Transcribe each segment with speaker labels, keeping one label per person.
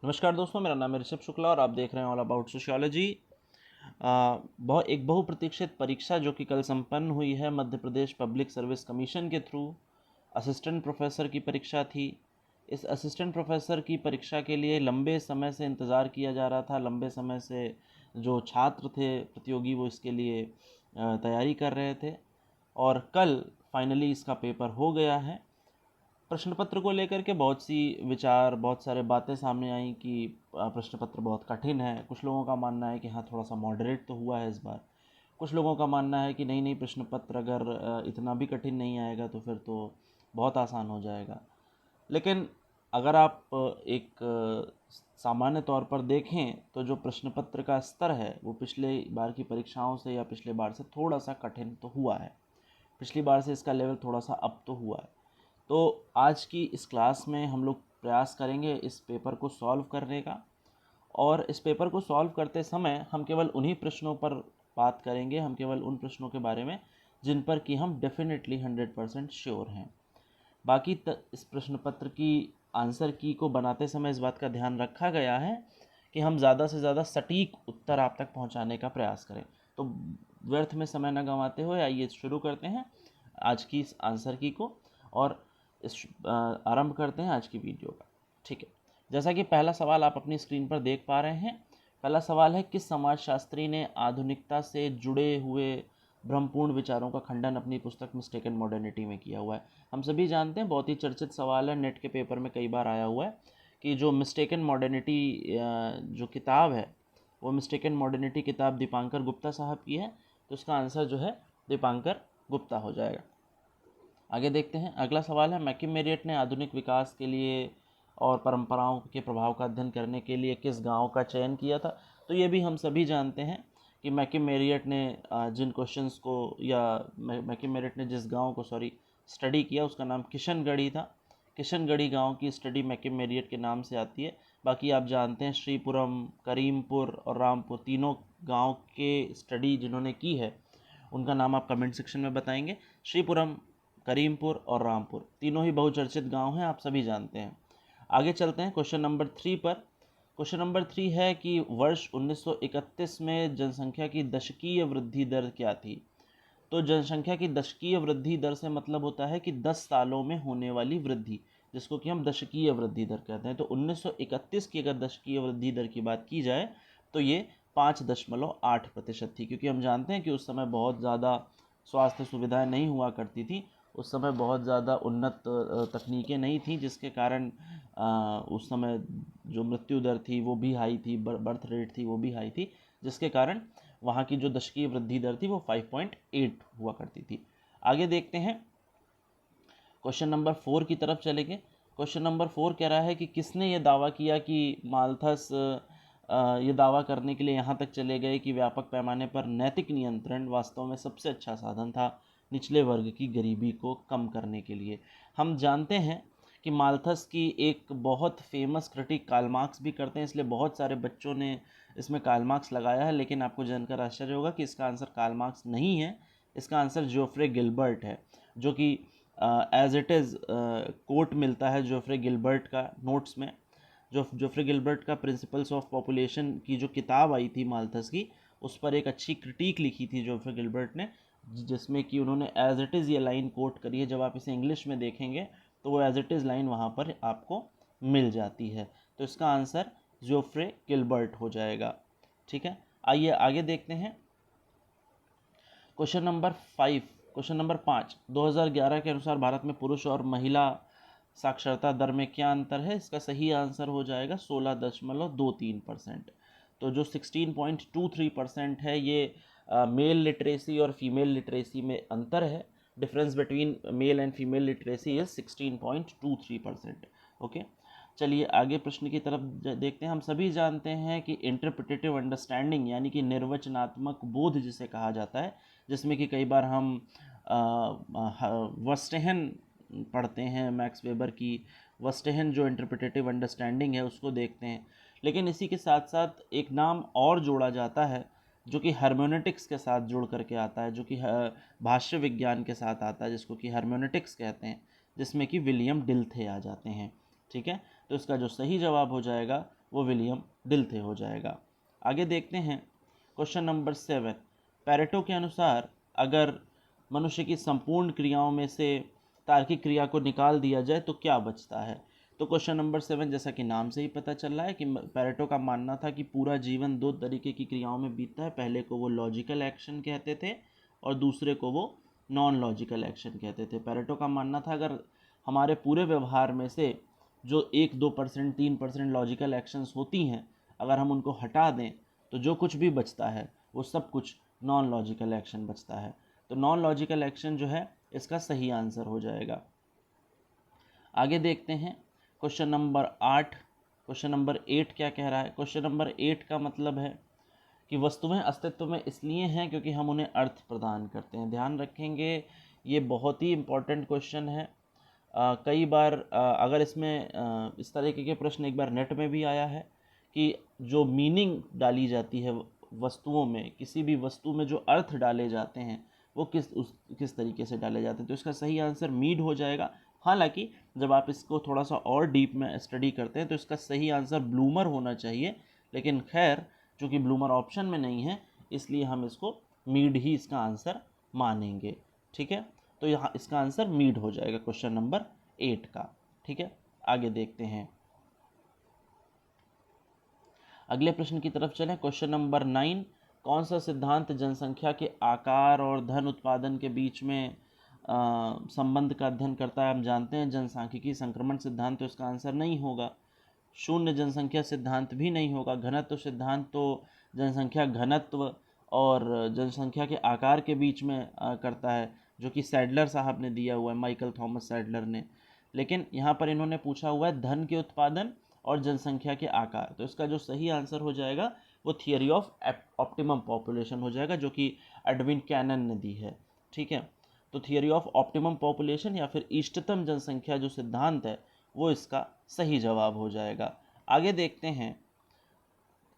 Speaker 1: नमस्कार दोस्तों, मेरा नाम है ऋषभ शुक्ला और आप देख रहे हैं ऑल अबाउट सोशियोलॉजी। एक बहुप्रतीक्षित परीक्षा जो कि कल संपन्न हुई है Madhya Pradesh public service commission के थ्रू असिस्टेंट प्रोफेसर की परीक्षा थी। इस असिस्टेंट प्रोफेसर की परीक्षा के लिए लंबे समय से इंतज़ार किया जा रहा था। लंबे समय से जो छात्र थे प्रतियोगी वो इसके लिए तैयारी कर रहे थे और कल फाइनली इसका पेपर हो गया है। प्रश्न पत्र को लेकर के बहुत सी विचार, बहुत सारे बातें सामने आई कि प्रश्न पत्र बहुत कठिन है। कुछ लोगों का मानना है कि हाँ, थोड़ा सा मॉडरेट तो हुआ है इस बार। कुछ लोगों का मानना है कि नहीं नहीं, प्रश्न पत्र अगर इतना भी कठिन नहीं आएगा तो फिर तो बहुत आसान हो जाएगा। लेकिन अगर आप एक सामान्य तौर पर देखें तो जो प्रश्न पत्र का स्तर है वो पिछले बार की परीक्षाओं से या पिछले बार से थोड़ा सा कठिन तो हुआ है। पिछली बार से इसका लेवल थोड़ा सा अप तो हुआ है। तो आज की इस क्लास में हम लोग प्रयास करेंगे इस पेपर को सॉल्व करने का। और इस पेपर को सॉल्व करते समय हम केवल उन्हीं प्रश्नों पर बात करेंगे, हम केवल उन प्रश्नों के बारे में जिन पर कि हम डेफिनेटली 100% श्योर हैं। बाकी इस प्रश्न पत्र की आंसर की को बनाते समय इस बात का ध्यान रखा गया है कि हम ज़्यादा से ज़्यादा सटीक उत्तर आप तक पहुंचाने का प्रयास करें। तो व्यर्थ में समय न गंवाते हुए आइए शुरू करते हैं आज की इस आंसर की को और आरंभ करते हैं आज की वीडियो का। ठीक है, जैसा कि पहला सवाल आप अपनी स्क्रीन पर देख पा रहे हैं। पहला सवाल है, किस समाजशास्त्री ने आधुनिकता से जुड़े हुए भ्रमपूर्ण विचारों का खंडन अपनी पुस्तक मिस्टेकन मॉडर्निटी में किया हुआ है। हम सभी जानते हैं, बहुत ही चर्चित सवाल है, नेट के पेपर में कई बार आया हुआ है कि जो मिस्टेकन मॉडर्निटी जो किताब है वो मिस्टेकन मॉडर्निटी किताब दीपांकर गुप्ता साहब की है। तो इसका आंसर जो है दीपांकर गुप्ता हो जाएगा। आगे देखते हैं, अगला सवाल है, मैकिम मेरियट ने आधुनिक विकास के लिए और परंपराओं के प्रभाव का अध्ययन करने के लिए किस गांव का चयन किया था। तो ये भी हम सभी जानते हैं कि मैकिम मेरियट ने जिन क्वेश्चंस को या मैकिम मेरियट ने जिस गांव को स्टडी किया उसका नाम किशनगढ़ी था। किशनगढ़ी गांव की स्टडी मैकिम मेरियट के नाम से आती है। बाकी आप जानते हैं श्रीपुरम, करीमपुर और रामपुर तीनों गांव के स्टडी जिन्होंने की है उनका नाम आप कमेंट सेक्शन में बताएंगे। श्रीपुरम, करीमपुर और रामपुर तीनों ही बहुचर्चित गांव हैं, आप सभी जानते हैं। आगे चलते हैं क्वेश्चन नंबर 3 पर। क्वेश्चन नंबर 3 है कि वर्ष 1931 में जनसंख्या की दशकीय वृद्धि दर क्या थी। तो जनसंख्या की दशकीय वृद्धि दर से मतलब होता है कि 10 सालों में होने वाली वृद्धि, जिसको कि हम दशकीय वृद्धि दर कहते हैं। तो 1931 की अगर दशकीय वृद्धि दर की बात की जाए तो ये 5.8% थी, क्योंकि हम जानते हैं कि उस समय बहुत ज़्यादा स्वास्थ्य सुविधाएं नहीं हुआ करती थी। उस समय बहुत ज़्यादा उन्नत तकनीकें नहीं थी, जिसके कारण उस समय जो मृत्यु दर थी वो भी हाई थी, बर्थ रेट थी वो भी हाई थी, जिसके कारण वहाँ की जो दशकीय वृद्धि दर थी वो 5.8 हुआ करती थी। आगे देखते हैं, क्वेश्चन नंबर 4 की तरफ चलेंगे। क्वेश्चन नंबर 4 कह रहा है कि किसने ये दावा किया कि माल्थस ये दावा करने के लिए यहाँ तक चले गए कि व्यापक पैमाने पर नैतिक नियंत्रण वास्तव में सबसे अच्छा साधन था निचले वर्ग की गरीबी को कम करने के लिए। हम जानते हैं कि माल्थस की एक बहुत फेमस क्रिटिक कार्ल मार्क्स भी करते हैं, इसलिए बहुत सारे बच्चों ने इसमें कार्ल मार्क्स लगाया है। लेकिन आपको जानकर आश्चर्य होगा कि इसका आंसर कार्ल मार्क्स नहीं है, इसका आंसर जोफ्रे गिलबर्ट है, जो कि एज इट इज़ कोट मिलता है जोफ्रे गिलबर्ट का नोट्स में। जो जोफ्रे गिलबर्ट का प्रिंसिपल्स ऑफ पॉपुलेशन की जो किताब आई थी माल्थस की, उस पर एक अच्छी क्रिटिक लिखी थी जोफ्रे गिलबर्ट ने, जिसमें कि उन्होंने एज इट इज़ ये लाइन कोट करी है। जब आप इसे इंग्लिश में देखेंगे तो वो एज इट इज़ लाइन वहाँ पर आपको मिल जाती है। तो इसका आंसर जोफ्रे गिलबर्ट हो जाएगा। ठीक है, आइए आगे देखते हैं। क्वेश्चन नंबर 5, क्वेश्चन नंबर 5, 2011 के अनुसार भारत में पुरुष और महिला साक्षरता दर में क्या अंतर है। इसका सही आंसर हो जाएगा 16.23%। तो जो 16.23% है ये मेल लिटरेसी और फीमेल लिटरेसी में अंतर है। Difference between male and female literacy is 16.23%। Okay, चलिए आगे प्रश्न की तरफ देखते हैं। हम सभी जानते हैं कि इंटरप्रिटेटिव अंडरस्टैंडिंग यानी कि निर्वचनात्मक बोध जिसे कहा जाता है, जिसमें कि कई बार हम वर्स्टेहन पढ़ते हैं, मैक्स वेबर की वर्स्टेहन जो इंटरप्रिटेटिव अंडरस्टैंडिंग है उसको देखते हैं। लेकिन इसी के साथ साथ एक नाम और जोड़ा जाता है जो कि हर्मेनेटिक्स के साथ जुड़ करके आता है, जो कि भाष्य विज्ञान के साथ आता है, जिसको कि हर्मेनेटिक्स कहते हैं, जिसमें कि विलियम डिल्थे आ जाते हैं। ठीक है, तो इसका जो सही जवाब हो जाएगा वो विलियम डिल्थे हो जाएगा। आगे देखते हैं क्वेश्चन नंबर 7। पैरेटो के अनुसार अगर मनुष्य की संपूर्ण क्रियाओं में से तार्किक क्रिया को निकाल दिया जाए तो क्या बचता है। तो क्वेश्चन नंबर 7, जैसा कि नाम से ही पता चल रहा है कि पैरेटो का मानना था कि पूरा जीवन दो तरीके की क्रियाओं में बीतता है। पहले को वो लॉजिकल एक्शन कहते थे और दूसरे को वो नॉन लॉजिकल एक्शन कहते थे। पैरेटो का मानना था अगर हमारे पूरे व्यवहार में से जो 1-2% 3% लॉजिकल एक्शंस होती हैं, अगर हम उनको हटा दें तो जो कुछ भी बचता है वो सब कुछ नॉन लॉजिकल एक्शन बचता है। तो नॉन लॉजिकल एक्शन जो है इसका सही आंसर हो जाएगा। आगे देखते हैं क्वेश्चन नंबर 8। क्वेश्चन नंबर 8 क्या कह रहा है। क्वेश्चन नंबर 8 का मतलब है कि वस्तुएं अस्तित्व में इसलिए हैं क्योंकि हम उन्हें अर्थ प्रदान करते हैं। ध्यान रखेंगे ये बहुत ही इम्पोर्टेंट क्वेश्चन है। कई बार अगर इसमें इस तरीके के प्रश्न एक बार नेट में भी आया है कि जो मीनिंग डाली जाती है वस्तुओं में, किसी भी वस्तु में जो अर्थ डाले जाते हैं वो किस तरीके से डाले जाते हैं, तो इसका सही आंसर मीड हो जाएगा। हालांकि जब आप इसको थोड़ा सा और डीप में स्टडी करते हैं तो इसका सही आंसर ब्लूमर होना चाहिए, लेकिन खैर चूँकि ब्लूमर ऑप्शन में नहीं है इसलिए हम इसको मीड ही इसका आंसर मानेंगे। ठीक है, तो यहाँ इसका आंसर मीड हो जाएगा क्वेश्चन नंबर 8 का। ठीक है, आगे देखते हैं। अगले प्रश्न की तरफ चलें। Question number 9। कौन सा सिद्धांत जनसंख्या के आकार और धन उत्पादन के बीच में संबंध का अध्ययन करता है। हम जानते हैं जनसांख्यिकी संक्रमण सिद्धांत, तो इसका आंसर नहीं होगा। शून्य जनसंख्या सिद्धांत भी नहीं होगा। घनत्व सिद्धांत तो जनसंख्या घनत्व और जनसंख्या के आकार के बीच में करता है, जो कि सैडलर साहब ने दिया हुआ है, माइकल थॉमस सैडलर ने। लेकिन यहाँ पर इन्होंने पूछा हुआ है धन के उत्पादन और जनसंख्या के आकार, तो इसका जो सही आंसर हो जाएगा वो थियरी ऑफ ऑप्टिमम पॉपुलेशन हो जाएगा, जो कि एडविन कैनन ने दी है। ठीक है, तो थियरी ऑफ ऑप्टिमम पॉपुलेशन या फिर इष्टतम जनसंख्या जो सिद्धांत है वो इसका सही जवाब हो जाएगा। आगे देखते हैं,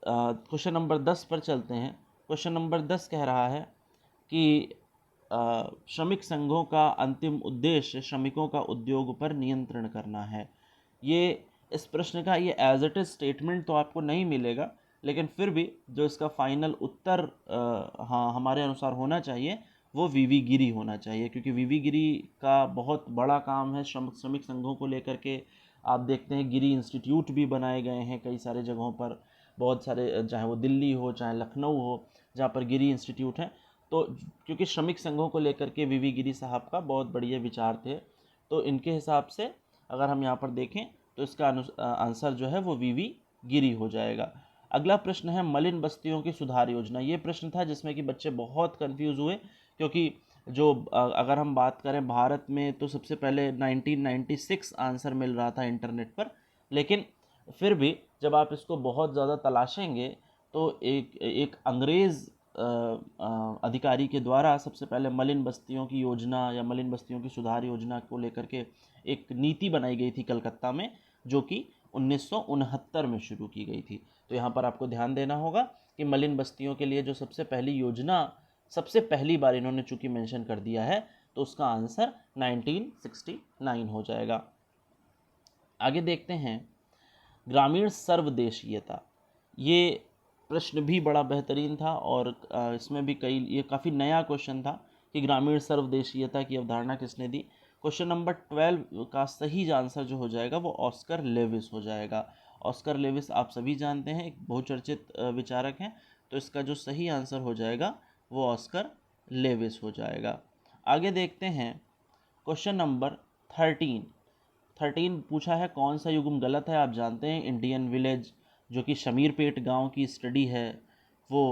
Speaker 1: क्वेश्चन नंबर 10 पर चलते हैं। क्वेश्चन नंबर 10 कह रहा है कि श्रमिक संघों का अंतिम उद्देश्य श्रमिकों का उद्योग पर नियंत्रण करना है। ये इस प्रश्न का ये एज इट इज स्टेटमेंट तो आपको नहीं मिलेगा, लेकिन फिर भी जो इसका फाइनल उत्तर हाँ हमारे अनुसार होना चाहिए वो वीवी गिरी होना चाहिए, क्योंकि वीवी गिरी का बहुत बड़ा काम है श्रमिक संघों को लेकर के। आप देखते हैं गिरी इंस्टीट्यूट भी बनाए गए हैं कई सारे जगहों पर, बहुत सारे, चाहे वो दिल्ली हो चाहे लखनऊ हो, जहाँ पर गिरी इंस्टीट्यूट है। तो क्योंकि श्रमिक संघों को लेकर के वीवी गिरी साहब का बहुत बढ़िया विचार थे, तो इनके हिसाब से अगर हम यहाँ पर देखें तो इसका आंसर जो है वो वीवी गिरी हो जाएगा। अगला प्रश्न है मलिन बस्तियों की सुधार योजना। ये प्रश्न था जिसमें कि बच्चे बहुत कंफ्यूज हुए, क्योंकि जो अगर हम बात करें भारत में तो सबसे पहले 1996 आंसर मिल रहा था इंटरनेट पर, लेकिन फिर भी जब आप इसको बहुत ज़्यादा तलाशेंगे तो एक अंग्रेज़ अधिकारी के द्वारा सबसे पहले मलिन बस्तियों की योजना या मलिन बस्तियों की सुधार योजना को लेकर के एक नीति बनाई गई थी कलकत्ता में, जो कि 1969 में शुरू की गई थी। तो यहाँ पर आपको ध्यान देना होगा कि मलिन बस्तियों के लिए जो सबसे पहली योजना सबसे पहली बार इन्होंने चूँकि मेंशन कर दिया है, तो उसका आंसर 1969 हो जाएगा। आगे देखते हैं ग्रामीण सर्वदेशीयता। ये प्रश्न भी बड़ा बेहतरीन था और इसमें भी ये काफ़ी नया क्वेश्चन था कि ग्रामीण सर्वदेशीयता की अवधारणा किसने दी। क्वेश्चन नंबर 12 का सही आंसर जो हो जाएगा वो ऑस्कर लेविस हो जाएगा। ऑस्कर लेविस आप सभी जानते हैं, एक बहुचर्चित विचारक हैं, तो इसका जो सही आंसर हो जाएगा वो ऑस्कर लेविस हो जाएगा। आगे देखते हैं क्वेश्चन नंबर 13 पूछा है कौन सा युग्म गलत है। आप जानते हैं इंडियन विलेज जो कि शमीरपेट गांव की स्टडी है वो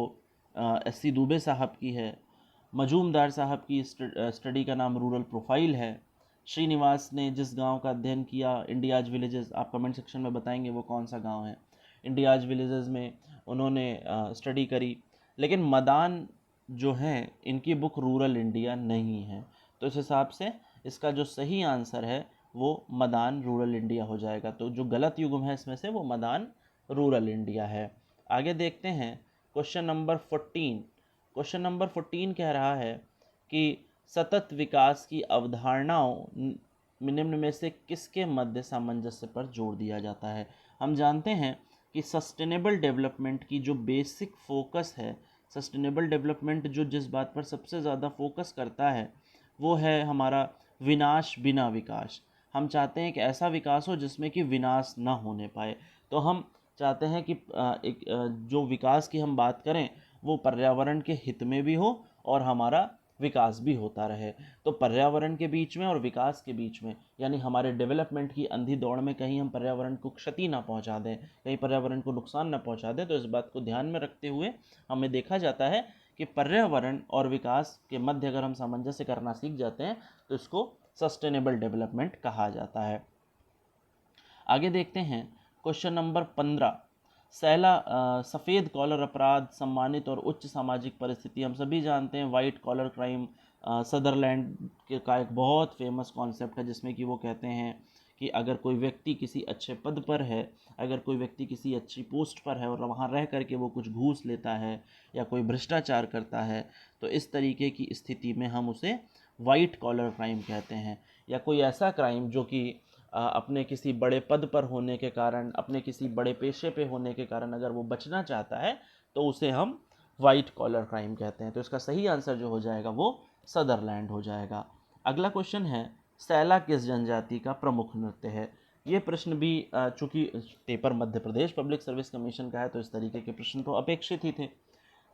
Speaker 1: एस.सी. दुबे साहब की है। मजूमदार साहब की स्टडी का नाम रूरल प्रोफाइल है। श्रीनिवास ने जिस गांव का अध्ययन किया इंडियाज विलेजेस, आप कमेंट सेक्शन में बताएंगे वो कौन सा गांव है। इंडियाज विलेजेस में उन्होंने स्टडी करी, लेकिन मदान जो हैं इनकी बुक रूरल इंडिया नहीं है, तो इस हिसाब से इसका जो सही आंसर है वो मदान रूरल इंडिया हो जाएगा। तो जो गलत युग्म है इसमें से वो मदान रूरल इंडिया है। आगे देखते हैं क्वेश्चन नंबर 14। क्वेश्चन नंबर 14 कह रहा है कि सतत विकास की अवधारणाओं निम्न में से किसके मध्य सामंजस्य पर जोर दिया जाता है। हम जानते हैं कि सस्टेनेबल डेवलपमेंट की जो बेसिक फोकस है, सस्टेनेबल डेवलपमेंट जो जिस बात पर सबसे ज़्यादा फोकस करता है वो है हमारा विनाश बिना विकास। हम चाहते हैं कि ऐसा विकास हो जिसमें कि विनाश ना होने पाए। तो हम चाहते हैं कि जो विकास की हम बात करें वो पर्यावरण के हित में भी हो और हमारा विकास भी होता रहे। तो पर्यावरण के बीच में और विकास के बीच में, यानी हमारे डेवलपमेंट की अंधी दौड़ में कहीं हम पर्यावरण को क्षति ना पहुंचा दें, कहीं पर्यावरण को नुकसान ना पहुंचा दें, तो इस बात को ध्यान में रखते हुए हमें देखा जाता है कि पर्यावरण और विकास के मध्य अगर हम सामंजस्य करना सीख जाते हैं तो इसको सस्टेनेबल डेवलपमेंट कहा जाता है। आगे देखते हैं क्वेश्चन नंबर 15। सफ़ेद कॉलर अपराध सम्मानित और उच्च सामाजिक परिस्थिति। हम सभी जानते हैं वाइट कॉलर क्राइम सदरलैंड का एक बहुत फेमस कॉन्सेप्ट है, जिसमें कि वो कहते हैं कि अगर कोई व्यक्ति किसी अच्छे पद पर है, अगर कोई व्यक्ति किसी अच्छी पोस्ट पर है और वहाँ रह करके वो कुछ घूस लेता है या कोई भ्रष्टाचार करता है, तो इस तरीके की स्थिति में हम उसे वाइट कॉलर क्राइम कहते हैं। या कोई ऐसा क्राइम जो कि अपने किसी बड़े पद पर होने के कारण, अपने किसी बड़े पेशे पे होने के कारण अगर वो बचना चाहता है तो उसे हम वाइट कॉलर क्राइम कहते हैं। तो इसका सही आंसर जो हो जाएगा वो सदरलैंड हो जाएगा। अगला क्वेश्चन है, सैला किस जनजाति का प्रमुख नृत्य है। ये प्रश्न भी चूंकि paper Madhya Pradesh public service commission का है तो इस तरीके के प्रश्न तो अपेक्षित ही थे।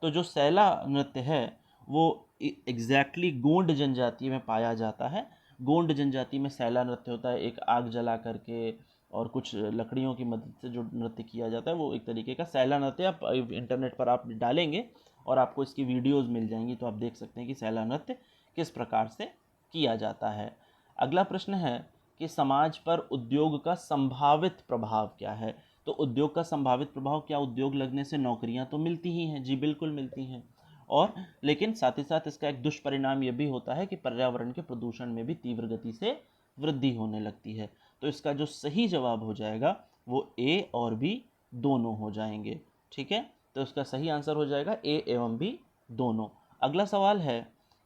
Speaker 1: तो जो सैला नृत्य है वो एग्जैक्टली गोंड जनजाति में पाया जाता है। गोंड जनजाति में सैला नृत्य होता है, एक आग जला करके और कुछ लकड़ियों की मदद से जो नृत्य किया जाता है वो एक तरीके का सैला नृत्य। आप इंटरनेट पर आप डालेंगे और आपको इसकी वीडियोस मिल जाएंगी, तो आप देख सकते हैं कि सैला नृत्य किस प्रकार से किया जाता है। अगला प्रश्न है कि समाज पर उद्योग का संभावित प्रभाव क्या है। तो उद्योग का संभावित प्रभाव क्या, उद्योग लगने से नौकरियां तो मिलती ही हैं, जी बिल्कुल मिलती हैं, और लेकिन साथ ही साथ इसका एक दुष्परिणाम ये भी होता है कि पर्यावरण के प्रदूषण में भी तीव्र गति से वृद्धि होने लगती है। तो इसका जो सही जवाब हो जाएगा वो ए और बी दोनों हो जाएंगे। ठीक है, तो इसका सही आंसर हो जाएगा ए एवं बी दोनों। अगला सवाल है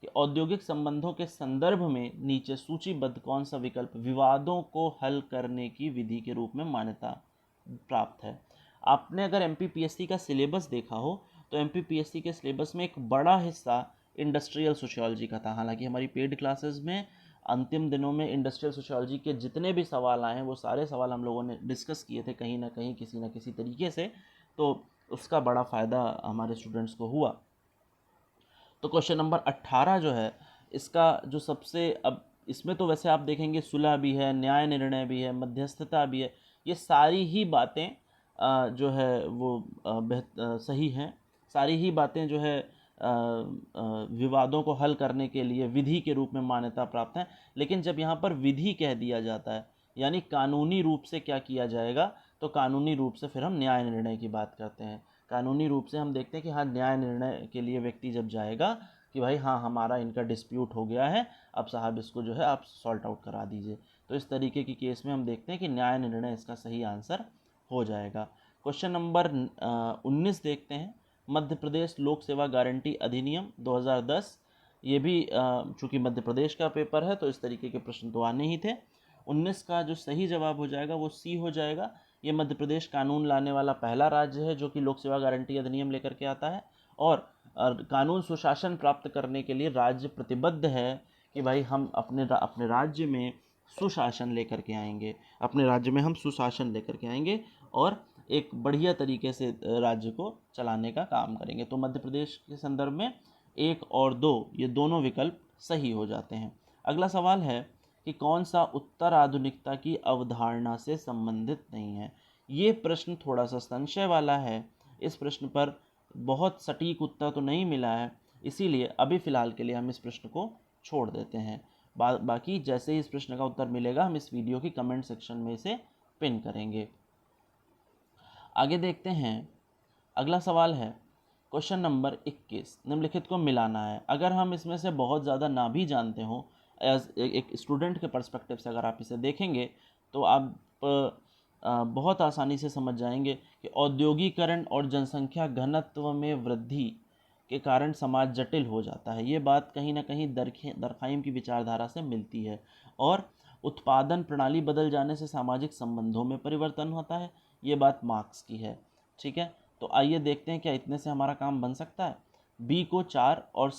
Speaker 1: कि औद्योगिक संबंधों के संदर्भ में नीचे सूचीबद्ध कौन सा विकल्प विवादों को हल करने की विधि के रूप में मान्यता प्राप्त है। आपने अगर एमपीपीएससी का सिलेबस देखा हो तो एमपीपीएससी के सिलेबस में एक बड़ा हिस्सा इंडस्ट्रियल सोशियोलॉजी का था। हालांकि हमारी पेड क्लासेस में अंतिम दिनों में इंडस्ट्रियल सोशियोलॉजी के जितने भी सवाल आए हैं वो सारे सवाल हम लोगों ने डिस्कस किए थे कहीं ना कहीं किसी न किसी तरीके से, तो उसका बड़ा फ़ायदा हमारे स्टूडेंट्स को हुआ। तो क्वेश्चन नंबर 18 जो है इसका जो सबसे, अब इसमें तो वैसे आप देखेंगे सुलह भी है, न्याय निर्णय भी है, मध्यस्थता भी है, ये सारी ही बातें जो है वो सही हैं। सारी ही बातें जो है विवादों को हल करने के लिए विधि के रूप में मान्यता प्राप्त हैं। लेकिन जब यहाँ पर विधि कह दिया जाता है यानी कानूनी रूप से क्या किया जाएगा, तो कानूनी रूप से फिर हम न्याय निर्णय की बात करते हैं। कानूनी रूप से हम देखते हैं कि हाँ, न्याय निर्णय के लिए व्यक्ति जब जाएगा कि भाई हाँ हमारा इनका डिस्प्यूट हो गया है, अब साहब इसको जो है आप सॉल्ट आउट करा दीजिए, तो इस तरीके की केस में हम देखते हैं कि न्याय निर्णय इसका सही आंसर हो जाएगा। क्वेश्चन नंबर 19 देखते हैं, मध्य प्रदेश लोक सेवा गारंटी अधिनियम 2010। ये भी चूँकि मध्य प्रदेश का पेपर है तो इस तरीके के प्रश्न तो आने ही थे। 19 का जो सही जवाब हो जाएगा वो सी हो जाएगा। ये मध्य प्रदेश कानून लाने वाला पहला राज्य है जो कि लोक सेवा गारंटी अधिनियम लेकर के आता है, और कानून सुशासन प्राप्त करने के लिए राज्य प्रतिबद्ध है कि भाई हम अपने राज्य में सुशासन लेकर के आएंगे, अपने राज्य में हम सुशासन लेकर के आएंगे और एक बढ़िया तरीके से राज्य को चलाने का काम करेंगे। तो मध्य प्रदेश के संदर्भ में 1 और 2 ये दोनों विकल्प सही हो जाते हैं। अगला सवाल है कि कौन सा उत्तर आधुनिकता की अवधारणा से संबंधित नहीं है। ये प्रश्न थोड़ा सा संशय वाला है, इस प्रश्न पर बहुत सटीक उत्तर तो नहीं मिला है, इसीलिए अभी फ़िलहाल के लिए हम इस प्रश्न को छोड़ देते हैं। बाकी जैसे ही इस प्रश्न का उत्तर मिलेगा हम इस वीडियो की कमेंट सेक्शन में इसे पिन करेंगे। आगे देखते हैं, अगला सवाल है क्वेश्चन नंबर 21, निम्नलिखित को मिलाना है। अगर हम इसमें से बहुत ज़्यादा ना भी जानते हो, एज एक स्टूडेंट के पर्सपेक्टिव से अगर आप इसे देखेंगे तो आप बहुत आसानी से समझ जाएंगे कि औद्योगिकरण और जनसंख्या घनत्व में वृद्धि के कारण समाज जटिल हो जाता है। ये बात कहीं ना कहीं दरखाइम की विचारधारा से मिलती है। और उत्पादन प्रणाली बदल जाने से सामाजिक संबंधों में परिवर्तन होता है, ये बात मार्क्स की है। ठीक है, तो आइए देखते हैं क्या इतने से हमारा काम बन सकता है। बी को 4 और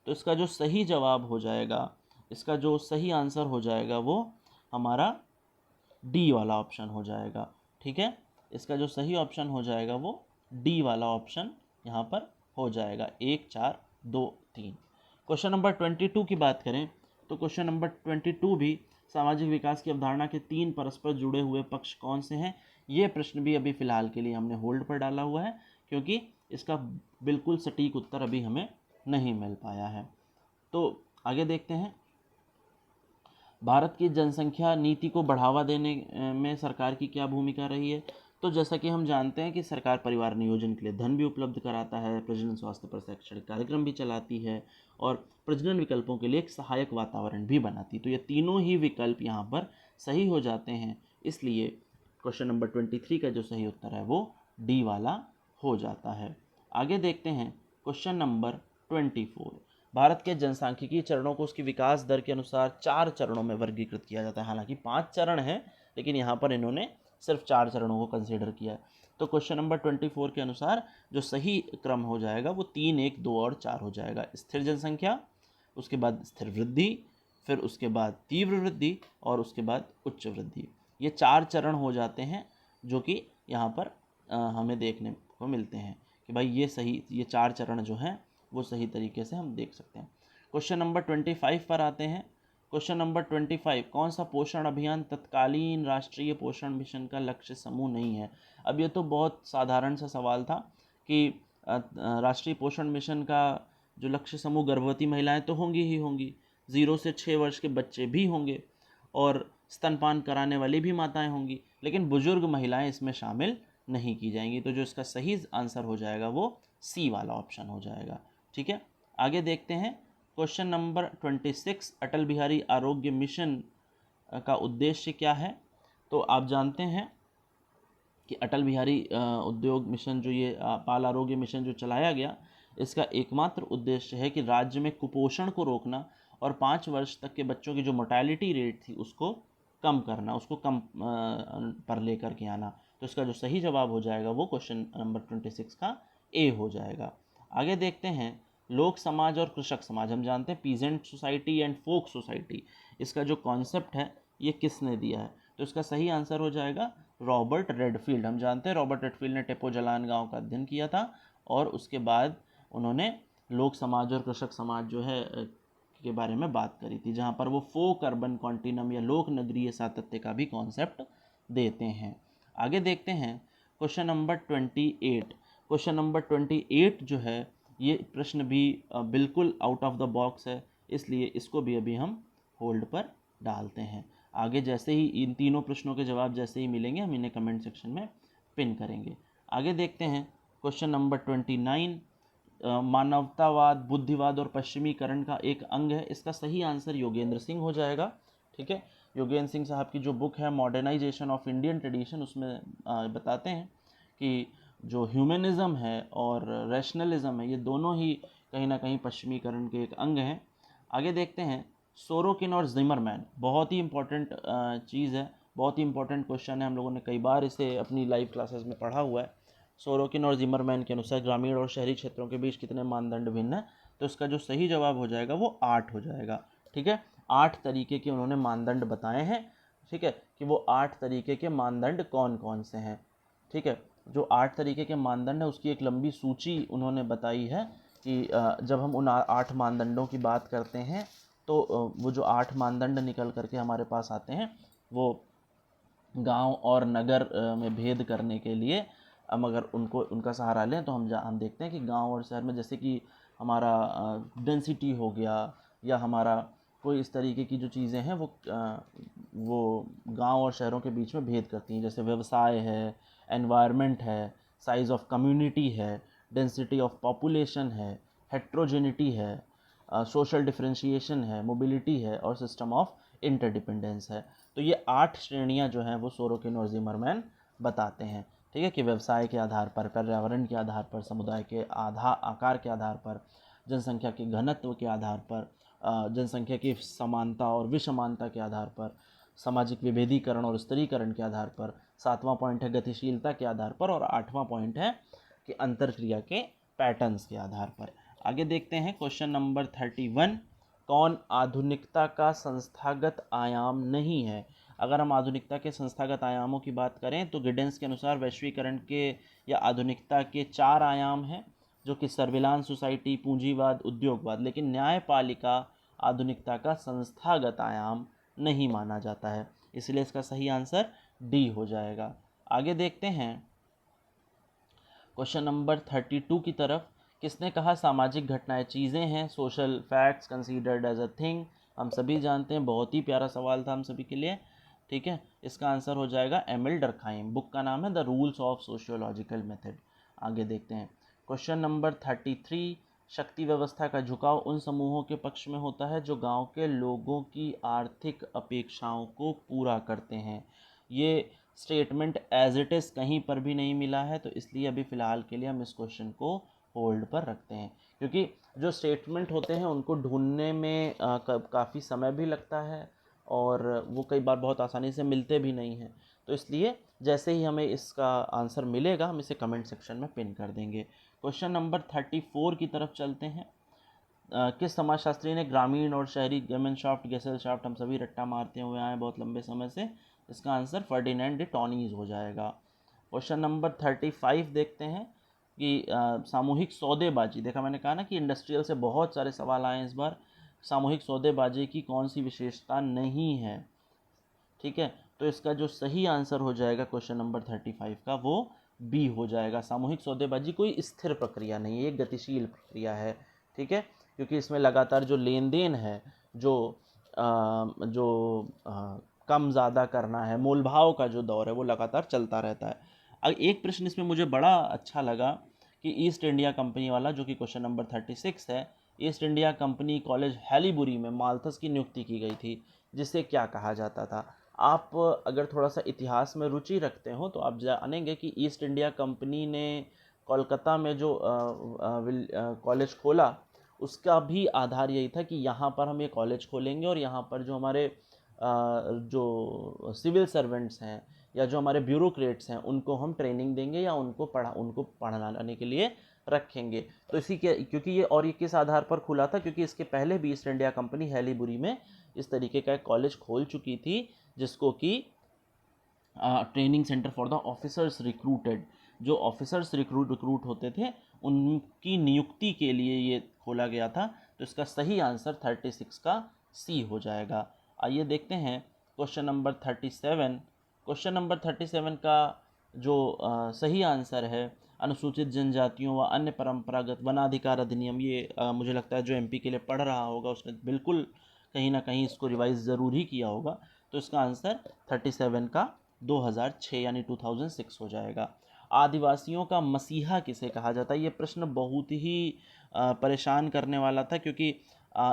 Speaker 1: तो इसका जो सही जवाब हो जाएगा, इसका जो सही आंसर हो जाएगा वो हमारा डी वाला ऑप्शन हो जाएगा। ठीक है, इसका जो सही ऑप्शन हो जाएगा वो डी वाला ऑप्शन यहाँ पर हो जाएगा। 1 4 2 3। क्वेश्चन नंबर 22 की बात करें तो क्वेश्चन नंबर 22 भी सामाजिक विकास की अवधारणा के 3 परस्पर जुड़े हुए पक्ष कौन से हैं। ये प्रश्न भी अभी फ़िलहाल के लिए हमने होल्ड पर डाला हुआ है, क्योंकि इसका बिल्कुल सटीक उत्तर अभी हमें नहीं मिल पाया है। तो आगे देखते हैं, भारत की जनसंख्या नीति को बढ़ावा देने में सरकार की क्या भूमिका रही है। तो जैसा कि हम जानते हैं कि सरकार परिवार नियोजन के लिए धन भी उपलब्ध कराता है, प्रजनन स्वास्थ्य पर शैक्षणिक कार्यक्रम भी चलाती है और प्रजनन विकल्पों के लिए एक सहायक वातावरण भी बनाती है। तो ये तीनों ही विकल्प यहाँ पर सही हो जाते हैं, इसलिए क्वेश्चन नंबर 23 का जो सही उत्तर है वो डी वाला हो जाता है। आगे देखते हैं क्वेश्चन नंबर 24। भारत के जनसांख्यिकीय चरणों को उसकी विकास दर के अनुसार 4 चरणों में वर्गीकृत किया जाता है। हालांकि 5 चरण हैं, लेकिन यहाँ पर इन्होंने सिर्फ 4 चरणों को कंसीडर किया है। तो क्वेश्चन नंबर 24 के अनुसार जो सही क्रम हो जाएगा वो 3 1 2 और 4 हो जाएगा। स्थिर जनसंख्या, उसके बाद स्थिर वृद्धि, फिर उसके बाद तीव्र वृद्धि और उसके बाद उच्च वृद्धि। ये 4 चरण हो जाते हैं जो कि यहाँ पर हमें देखने को मिलते हैं कि भाई ये 4 चरण जो हैं वो सही तरीके से हम देख सकते हैं। क्वेश्चन नंबर 25 पर आते हैं। क्वेश्चन नंबर 25, कौन सा पोषण अभियान तत्कालीन राष्ट्रीय पोषण मिशन का लक्ष्य समूह नहीं है। अब ये तो बहुत साधारण सा सवाल था कि राष्ट्रीय पोषण मिशन का जो लक्ष्य समूह गर्भवती महिलाएं तो होंगी ही होंगी, 0 से 6 वर्ष के बच्चे भी होंगे और स्तनपान कराने वाली भी माताएं होंगी, लेकिन बुजुर्ग महिलाएं इसमें शामिल नहीं की जाएंगी। तो जो इसका सही आंसर हो जाएगा वो सी वाला ऑप्शन हो जाएगा। ठीक है, आगे देखते हैं क्वेश्चन नंबर 26, अटल बिहारी आरोग्य मिशन का उद्देश्य क्या है। तो आप जानते हैं कि अटल बिहारी उद्योग मिशन जो ये बाल आरोग्य मिशन जो चलाया गया, इसका एकमात्र उद्देश्य है कि राज्य में कुपोषण को रोकना और 5 वर्ष तक के बच्चों की जो मोर्टेलिटी रेट थी उसको कम करना, उसको कम पर लेकर के आना। तो इसका जो सही जवाब हो जाएगा वो क्वेश्चन नंबर 26 का ए हो जाएगा। आगे देखते हैं लोक समाज और कृषक समाज। हम जानते हैं peasant society and folk society, इसका जो कॉन्सेप्ट है ये किसने दिया है। तो इसका सही आंसर हो जाएगा रॉबर्ट रेडफील्ड। हम जानते हैं रॉबर्ट रेडफील्ड ने टेपोजलान गांव का अध्ययन किया था और उसके बाद उन्होंने लोक समाज और कृषक समाज जो है के बारे में बात करी थी, जहाँ पर वो फोक अर्बन कॉन्टिनम या लोक नगरीय सातत्य का भी कॉन्सेप्ट देते हैं। आगे देखते हैं क्वेश्चन नंबर 28। क्वेश्चन नंबर 28 जो है ये प्रश्न भी बिल्कुल आउट ऑफ द बॉक्स है, इसलिए इसको भी अभी हम होल्ड पर डालते हैं। आगे जैसे ही इन तीनों प्रश्नों के जवाब जैसे ही मिलेंगे हम इन्हें कमेंट सेक्शन में पिन करेंगे। आगे देखते हैं क्वेश्चन नंबर 29, मानवतावाद, बुद्धिवाद और पश्चिमीकरण का एक अंग है। इसका सही आंसर योगेंद्र सिंह हो जाएगा। ठीक है, योगेंद्र सिंह साहब की जो बुक है मॉडर्नाइजेशन ऑफ इंडियन ट्रेडिशन, उसमें बताते हैं कि जो ह्यूमनिज़म है और रैशनलिज़म है ये दोनों ही कहीं ना कहीं पश्चिमीकरण के एक अंग हैं। आगे देखते हैं सोरोकिन और जिमरमैन, बहुत ही इंपॉर्टेंट चीज़ है, बहुत ही इंपॉर्टेंट क्वेश्चन है, हम लोगों ने कई बार इसे अपनी लाइव क्लासेस में पढ़ा हुआ है। सोरोकिन और जिमरमैन के अनुसार ग्रामीण और शहरी क्षेत्रों के बीच कितने मानदंड भिन्न है। तो इसका जो सही जवाब हो जाएगा वो 8 हो जाएगा। ठीक है, 8 तरीके के उन्होंने मानदंड बताए हैं। ठीक है, कि वो 8 तरीके के मानदंड कौन कौन से हैं। ठीक है, जो 8 तरीके के मानदंड है उसकी एक लंबी सूची उन्होंने बताई है कि जब हम उन 8 मानदंडों की बात करते हैं तो वो जो 8 मानदंड निकल करके हमारे पास आते हैं वो गांव और नगर में भेद करने के लिए हम अगर उनका सहारा लें तो हम देखते हैं कि गांव और शहर में जैसे कि हमारा डेंसिटी हो गया या हमारा कोई इस तरीके की जो चीज़ें हैं वो गांव और शहरों के बीच में भेद करती हैं। जैसे व्यवसाय है, एनवायरनमेंट है, साइज़ ऑफ कम्युनिटी है, डेंसिटी ऑफ पॉपुलेशन है, हेट्रोजेनिटी है, सोशल डिफरेंशिएशन है, मोबिलिटी है और सिस्टम ऑफ इंटरडिपेंडेंस है। तो ये 8 श्रेणियां जो हैं वो सोरोकिन और जिमरमैन बताते हैं। ठीक है, कि व्यवसाय के आधार पर, पर्यावरण के आधार पर, समुदाय के आकार के आधार पर, जनसंख्या के घनत्व के आधार पर, जनसंख्या की समानता और विषमानता के आधार पर, सामाजिक विभेदीकरण और स्तरीकरण के आधार पर, 7वां पॉइंट है गतिशीलता के आधार पर, और 8वां पॉइंट है कि अंतरक्रिया के पैटर्न्स के आधार पर। आगे देखते हैं क्वेश्चन नंबर 31, कौन आधुनिकता का संस्थागत आयाम नहीं है। अगर हम आधुनिकता के संस्थागत आयामों की बात करें तो गिडेंस के अनुसार वैश्वीकरण के या आधुनिकता के 4 आयाम हैं, जो कि सर्विलांस सोसाइटी, पूंजीवाद, उद्योगवाद, लेकिन न्यायपालिका आधुनिकता का संस्थागत आयाम नहीं माना जाता है, इसलिए इसका सही आंसर डी हो जाएगा। आगे देखते हैं क्वेश्चन नंबर 32 की तरफ। किसने कहा सामाजिक घटनाएं चीज़ें हैं, social facts considered as a thing. हम सभी जानते हैं, बहुत ही प्यारा सवाल था हम सभी के लिए, ठीक है। इसका आंसर हो जाएगा एमिल डर्कहाइम, बुक का नाम है the rules of sociological method. आगे देखते हैं क्वेश्चन नंबर 33, शक्ति व्यवस्था का झुकाव उन समूहों के पक्ष में होता है जो गांव के लोगों की आर्थिक अपेक्षाओं को पूरा करते हैं। ये स्टेटमेंट एज इट इज़ कहीं पर भी नहीं मिला है, तो इसलिए अभी फ़िलहाल के लिए हम इस क्वेश्चन को होल्ड पर रखते हैं, क्योंकि जो स्टेटमेंट होते हैं उनको ढूंढने में काफ़ी समय भी लगता है और वो कई बार बहुत आसानी से मिलते भी नहीं हैं। तो इसलिए जैसे ही हमें इसका आंसर मिलेगा हम इसे कमेंट सेक्शन में पिन कर देंगे। क्वेश्चन नंबर 34 की तरफ चलते हैं। किस समाजशास्त्री ने ग्रामीण और शहरी गेमेनशाफ्ट, गेसेलशाफ्ट, हम सभी रट्टा मारते हुए आए बहुत लंबे समय से, इसका आंसर फर्डिनेंड डे टॉनीज हो जाएगा। क्वेश्चन नंबर 35 देखते हैं कि सामूहिक सौदेबाजी, देखा मैंने कहा ना कि इंडस्ट्रियल से बहुत सारे सवाल आए इस बार। सामूहिक सौदेबाजी की कौन सी विशेषता नहीं है, ठीक है। तो इसका जो सही आंसर हो जाएगा क्वेश्चन नंबर 35 का, वो बी हो जाएगा। सामूहिक सौदेबाजी कोई स्थिर प्रक्रिया नहीं है, एक गतिशील प्रक्रिया है, ठीक है, क्योंकि इसमें लगातार जो लेन देन है, कम ज़्यादा करना है, मोल भाव का जो दौर है वो लगातार चलता रहता है। अब एक प्रश्न इसमें मुझे बड़ा अच्छा लगा कि ईस्ट इंडिया कंपनी वाला, जो कि क्वेश्चन नंबर 36 है, ईस्ट इंडिया कंपनी कॉलेज हैलीबुरी में माल्थस की नियुक्ति की गई थी, जिसे क्या कहा जाता था। आप अगर थोड़ा सा इतिहास में रुचि रखते हो तो आप जानेंगे कि ईस्ट इंडिया कंपनी ने कोलकाता में जो कॉलेज खोला, उसका भी आधार यही था कि यहाँ पर हम ये कॉलेज खोलेंगे और यहाँ पर जो हमारे जो सिविल सर्वेंट्स हैं या जो हमारे ब्यूरोक्रेट्स हैं उनको हम ट्रेनिंग देंगे या उनको पढ़ाने के लिए रखेंगे। तो इसी के क्योंकि ये किस आधार पर खुला था, क्योंकि इसके पहले भी ईस्ट इंडिया कंपनी हैलीबुरी में इस तरीके का एक कॉलेज खोल चुकी थी, जिसको कि training centre for the officers recruited, जो ऑफिसर्स रिक्रूट होते थे उनकी नियुक्ति के लिए ये खोला गया था। तो इसका सही आंसर 36 का सी हो जाएगा। आइए देखते हैं क्वेश्चन नंबर 37। क्वेश्चन नंबर 37 का जो सही आंसर है, अनुसूचित जनजातियों व अन्य परंपरागत वनाधिकार अधिनियम, ये मुझे लगता है जो एमपी के लिए पढ़ रहा होगा उसने बिल्कुल कहीं ना कहीं इसको रिवाइज ज़रूर ही किया होगा। तो इसका आंसर 37 का 2006 यानी 2006 हो जाएगा। आदिवासियों का मसीहा किसे कहा जाता है, ये प्रश्न बहुत ही परेशान करने वाला था, क्योंकि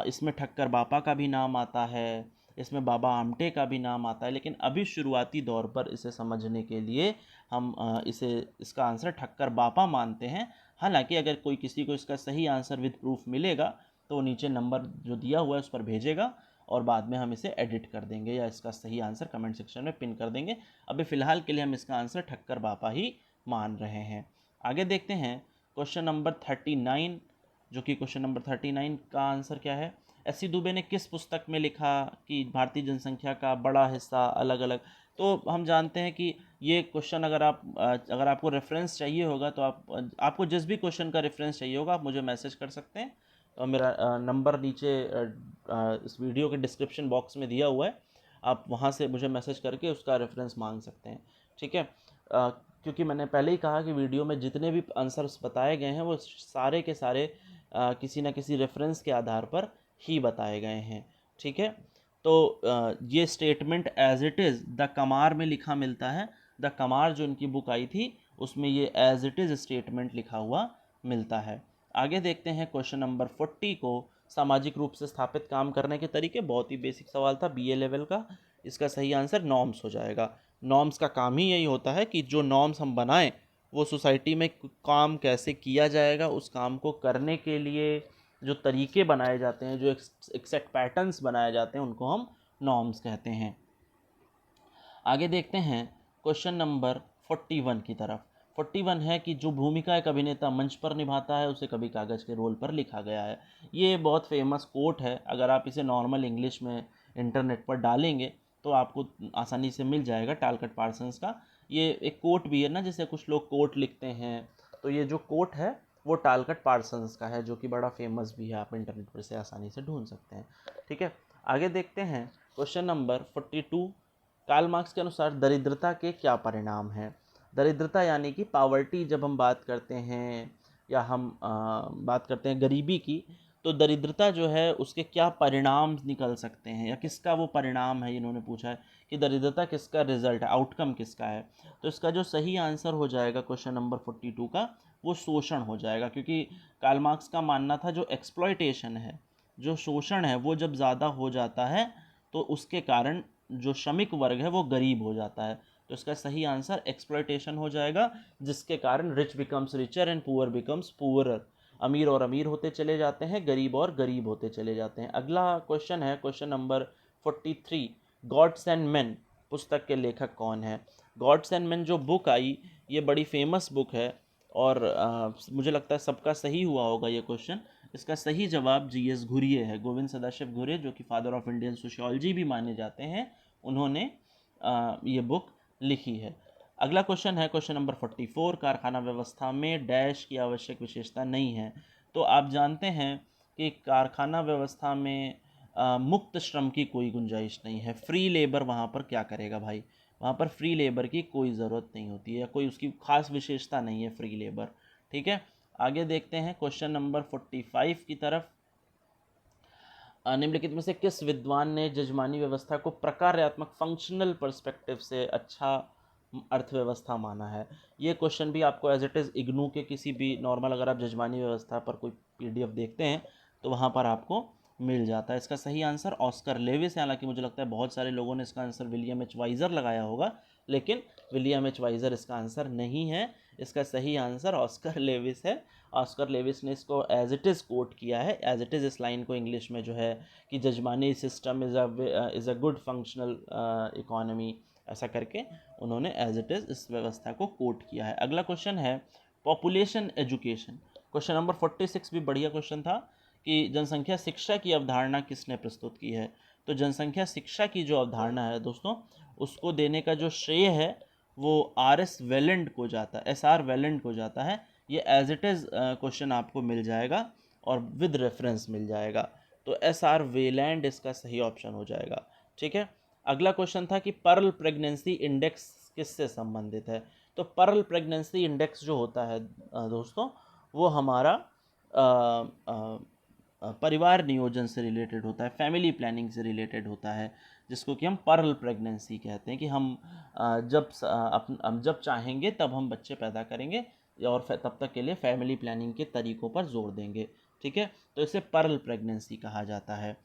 Speaker 1: इसमें ठक्कर बापा का भी नाम आता है, इसमें बाबा आमटे का भी नाम आता है, लेकिन अभी शुरुआती दौर पर इसे समझने के लिए हम इसका आंसर ठक्कर बापा मानते हैं। हालांकि अगर कोई किसी को इसका सही आंसर विद प्रूफ मिलेगा तो वो नीचे नंबर जो दिया हुआ है उस पर भेजेगा और बाद में हम इसे एडिट कर देंगे या इसका सही आंसर कमेंट सेक्शन में पिन कर देंगे। अभी फ़िलहाल के लिए हम इसका आंसर ठक्कर बापा ही मान रहे हैं। आगे देखते हैं क्वेश्चन नंबर 39, जो कि क्वेश्चन नंबर 39 का आंसर क्या है। एस.सी. दुबे ने किस पुस्तक में लिखा कि भारतीय जनसंख्या का बड़ा हिस्सा अलग अलग। तो हम जानते हैं कि ये क्वेश्चन अगर आपको रेफरेंस चाहिए होगा तो आपको जिस भी क्वेश्चन का रेफरेंस चाहिए होगा आप मुझे मैसेज कर सकते हैं। मेरा नंबर नीचे इस वीडियो के डिस्क्रिप्शन बॉक्स में दिया हुआ है, आप वहाँ से मुझे मैसेज करके उसका रेफरेंस मांग सकते हैं, ठीक है। क्योंकि मैंने पहले ही कहा कि वीडियो में जितने भी आंसर्स बताए गए हैं वो सारे के सारे किसी न किसी रेफरेंस के आधार पर ही बताए गए हैं, ठीक है। तो ये statement as it is the कमार में लिखा मिलता है। द कमार जो इनकी बुक आई थी उसमें ये एज इट इज़ स्टेटमेंट लिखा हुआ मिलता है। आगे देखते हैं क्वेश्चन नंबर 40 को। सामाजिक रूप से स्थापित काम करने के तरीके, बहुत ही बेसिक सवाल था बीए लेवल का। इसका सही आंसर नॉर्म्स हो जाएगा। नॉर्म्स का काम ही यही होता है कि जो नॉर्म्स हम बनाएं वो सोसाइटी में काम कैसे किया जाएगा, उस काम को करने के लिए जो तरीके बनाए जाते हैं, जो एक्सेट पैटर्न्स बनाए जाते हैं, उनको हम नॉर्म्स कहते हैं। आगे देखते हैं क्वेश्चन नंबर 41 की तरफ। 41 है कि जो भूमिका एक अभिनेता मंच पर निभाता है उसे कभी कागज़ के रोल पर लिखा गया है। ये बहुत फेमस कोट है, अगर आप इसे नॉर्मल इंग्लिश में इंटरनेट पर डालेंगे तो आपको आसानी से मिल जाएगा, टालकट पार्सन्स का। ये एक कोट भी है ना, जैसे कुछ लोग कोट लिखते हैं, तो ये जो कोट है वो टालकट पार्सन्स का है, जो कि बड़ा फेमस भी है, आप इंटरनेट पर से आसानी से ढूंढ सकते हैं। ठीक है, आगे देखते हैं क्वेश्चन नंबर 42। कार्ल मार्क्स के अनुसार दरिद्रता के क्या परिणाम हैं? दरिद्रता यानी कि पावर्टी, जब हम बात करते हैं या हम बात करते हैं गरीबी की, तो दरिद्रता जो है उसके क्या परिणाम निकल सकते हैं, या किसका वो परिणाम है, इन्होंने पूछा है कि दरिद्रता किसका रिजल्ट है, आउटकम किसका है। तो इसका जो सही आंसर हो जाएगा क्वेश्चन नंबर 42 का, वो शोषण हो जाएगा, क्योंकि कार्ल मार्क्स का मानना था जो एक्सप्लॉयटेशन है, जो शोषण है, वो जब ज़्यादा हो जाता है तो उसके कारण जो श्रमिक वर्ग है वो गरीब हो जाता है। तो इसका सही आंसर एक्सप्लॉयटेशन हो जाएगा, जिसके कारण rich becomes richer and poor becomes poorer, अमीर और अमीर होते चले जाते हैं, गरीब और गरीब होते चले जाते हैं। अगला क्वेश्चन है question number 43। Gods and man पुस्तक के लेखक कौन है? गॉड्स एंड मैन जो बुक आई, ये बड़ी फेमस बुक है, और मुझे लगता है सबका सही हुआ होगा ये क्वेश्चन। इसका सही जवाब जीएस घुरिये है, गोविंद सदाशिव घुरिये, जो कि फादर ऑफ इंडियन सोशियोलॉजी भी माने जाते हैं, उन्होंने ये बुक लिखी है। अगला क्वेश्चन है क्वेश्चन नंबर 44। कारखाना व्यवस्था में डैश की आवश्यक विशेषता नहीं है। तो आप जानते हैं कि कारखाना व्यवस्था में मुक्त श्रम की कोई गुंजाइश नहीं है। फ्री लेबर वहाँ पर क्या करेगा भाई? वहाँ पर फ्री लेबर की कोई ज़रूरत नहीं होती है, या कोई उसकी खास विशेषता नहीं है फ्री लेबर। ठीक है, आगे देखते हैं क्वेश्चन नंबर 45 की तरफ। निम्नलिखित में से किस विद्वान ने जजमानी व्यवस्था को प्रकार्यात्मक फंक्शनल पर्सपेक्टिव से अच्छा अर्थव्यवस्था माना है? ये क्वेश्चन भी आपको एज इट इज़ इग्नू के किसी भी नॉर्मल, अगर आप जजमानी व्यवस्था पर कोई पीडीएफ देखते हैं तो वहाँ पर आपको मिल जाता है। इसका सही आंसर ऑस्कर लेविस है। हालांकि मुझे लगता है बहुत सारे लोगों ने इसका आंसर विलियम एच वाइज़र लगाया होगा, लेकिन विलियम एच वाइज़र इसका आंसर नहीं है। इसका सही आंसर ऑस्कर लेविस है। ऑस्कर लेविस ने इसको एज इट इज़ कोट किया है, एज इट इज़ इस लाइन को इंग्लिश में जो है कि jajmani system is a good functional economy, ऐसा करके उन्होंने एज इट इज़ इस व्यवस्था को कोट किया है। अगला क्वेश्चन है पॉपुलेशन एजुकेशन। क्वेश्चन नंबर 46 भी बढ़िया क्वेश्चन था कि जनसंख्या शिक्षा की अवधारणा किसने प्रस्तुत की है? तो जनसंख्या शिक्षा की जो अवधारणा है दोस्तों, उसको देने का जो श्रेय है वो आर.एस. वेलेंड को जाता है, एस.आर. वेलेंड को जाता है। ये एज इट इज़ क्वेश्चन आपको मिल जाएगा और विद रेफरेंस मिल जाएगा। तो एस.आर. वेलैंड इसका सही ऑप्शन हो जाएगा। ठीक है, अगला क्वेश्चन था कि पर्ल प्रेगनेंसी इंडेक्स किससे संबंधित है? तो पर्ल प्रेगनेंसी इंडेक्स जो होता है दोस्तों, वो हमारा परिवार नियोजन से रिलेटेड होता है, फैमिली प्लानिंग से रिलेटेड होता है, जिसको कि हम पर्ल प्रेगनेंसी कहते हैं, कि हम जब चाहेंगे तब हम बच्चे पैदा करेंगे, और तब तक के लिए फैमिली प्लानिंग के तरीकों पर जोर देंगे। ठीक है, तो इसे पर्ल प्रेगनेंसी कहा जाता है।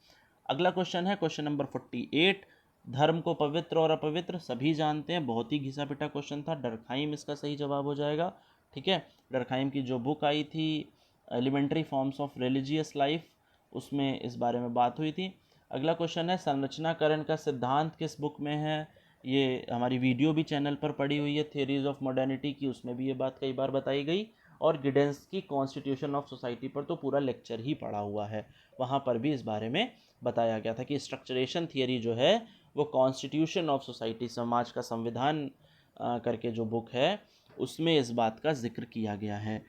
Speaker 1: अगला क्वेश्चन है क्वेश्चन नंबर 48। धर्म को पवित्र और अपवित्र सभी जानते हैं, बहुत ही घिसा पिटा क्वेश्चन था। डरखाइम इसका सही जवाब हो जाएगा। ठीक है, डरखाइम की जो बुक आई थी elementary forms of religious life, उसमें इस बारे में बात हुई थी। अगला क्वेश्चन है संरचनाकरण का सिद्धांत किस बुक में है? ये हमारी वीडियो भी चैनल पर पड़ी हुई है, थियरीज ऑफ मॉडर्निटी की, उसमें भी ये बात कई बार बताई गई। और गिडेंस की कॉन्स्टिट्यूशन ऑफ सोसाइटी पर तो पूरा लेक्चर ही पड़ा हुआ है, वहाँ पर भी इस बारे में बताया गया था कि स्ट्रक्चरेशन थियरी जो है वो कॉन्स्टिट्यूशन ऑफ सोसाइटी, समाज का संविधान करके जो बुक है, उसमें इस बात का जिक्र किया गया है।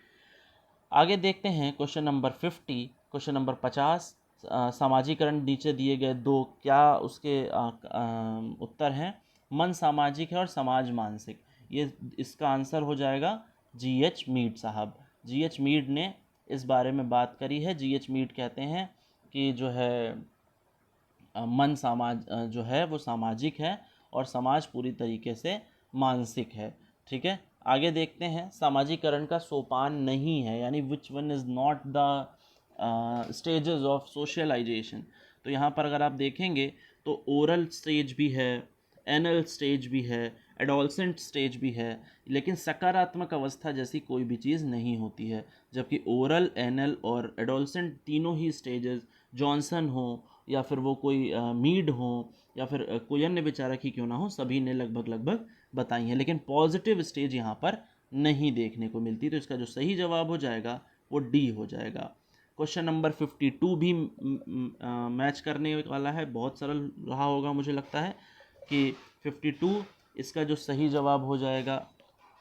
Speaker 1: आगे देखते हैं क्वेश्चन नंबर 50। क्वेश्चन नंबर 50 सामाजिकरण नीचे दिए गए दो, क्या उसके उत्तर हैं? मन सामाजिक है और समाज मानसिक। ये इसका आंसर हो जाएगा जी.एच. मीड साहब। जी.एच. मीड ने इस बारे में बात करी है। जी.एच. मीड कहते हैं कि जो है मन जो है वो सामाजिक है और समाज पूरी तरीके से मानसिक है। ठीक है, आगे देखते हैं सामाजिकरण का सोपान नहीं है, यानी which one is not the stages of socialisation. तो यहाँ पर अगर आप देखेंगे तो ओरल स्टेज भी है, एनल स्टेज भी है, एडोलसेंट स्टेज भी है, लेकिन सकारात्मक अवस्था जैसी कोई भी चीज़ नहीं होती है। जबकि ओरल, एनल और एडोलसेंट तीनों ही स्टेजेस, जॉनसन हो या फिर वो कोई मीड हो या फिर कोई अन्य विचारक ही क्यों ना हो, सभी ने लगभग बताई हैं, लेकिन पॉजिटिव स्टेज यहाँ पर नहीं देखने को मिलती। तो इसका जो सही जवाब हो जाएगा वो डी हो जाएगा। क्वेश्चन नंबर 52 भी मैच करने वाला है, बहुत सरल रहा होगा मुझे लगता है कि 52 इसका जो सही जवाब हो जाएगा,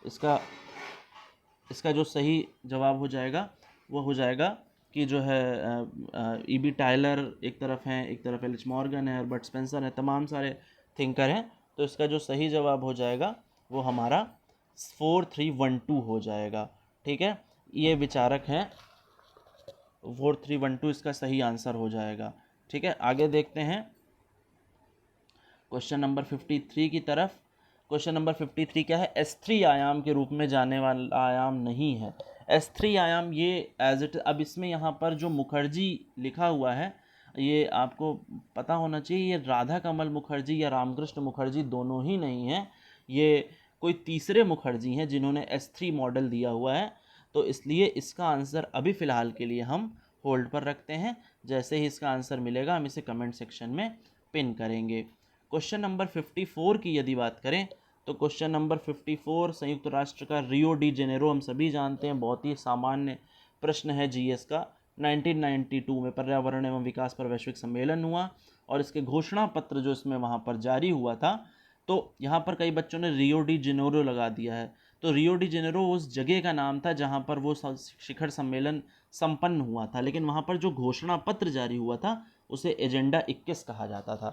Speaker 1: इसका जो सही जवाब हो जाएगा वो हो जाएगा कि जो है E.B. टायलर एक तरफ हैं, एक तरफ एलिस मॉर्गन है, हर्बर्ट स्पेंसर है, तमाम सारे थिंकर हैं। तो इसका जो सही जवाब हो जाएगा वो हमारा 4312 हो जाएगा। ठीक है, ये विचारक हैं, 4312 इसका सही आंसर हो जाएगा। ठीक है, आगे देखते हैं क्वेश्चन नंबर 53 की तरफ। क्वेश्चन नंबर 53 क्या है? S3 आयाम के रूप में जाने वाला आयाम नहीं है। S3 आयाम ये एज इट, अब इसमें यहाँ पर जो मुखर्जी लिखा हुआ है ये आपको पता होना चाहिए, ये राधा कमल मुखर्जी या रामकृष्ण मुखर्जी दोनों ही नहीं है, ये कोई तीसरे मुखर्जी हैं जिन्होंने S3 मॉडल दिया हुआ है। तो इसलिए इसका आंसर अभी फ़िलहाल के लिए हम होल्ड पर रखते हैं। जैसे ही इसका आंसर मिलेगा हम इसे कमेंट सेक्शन में पिन करेंगे। क्वेश्चन नंबर 54 की यदि बात करें तो क्वेश्चन नंबर 54 संयुक्त राष्ट्र का रियो डी जेनेरो हम सभी जानते हैं, बहुत ही सामान्य प्रश्न है जीएस का। 1992 में पर्यावरण एवं विकास पर वैश्विक सम्मेलन हुआ और इसके घोषणा पत्र जो इसमें वहाँ पर जारी हुआ था, तो यहाँ पर कई बच्चों ने रियो डी जेनेरो लगा दिया है। तो रियो डी जेनेरो उस जगह का नाम था जहाँ पर वो शिखर सम्मेलन संपन्न हुआ था, लेकिन वहाँ पर जो घोषणा पत्र जारी हुआ था उसे एजेंडा 21 कहा जाता था,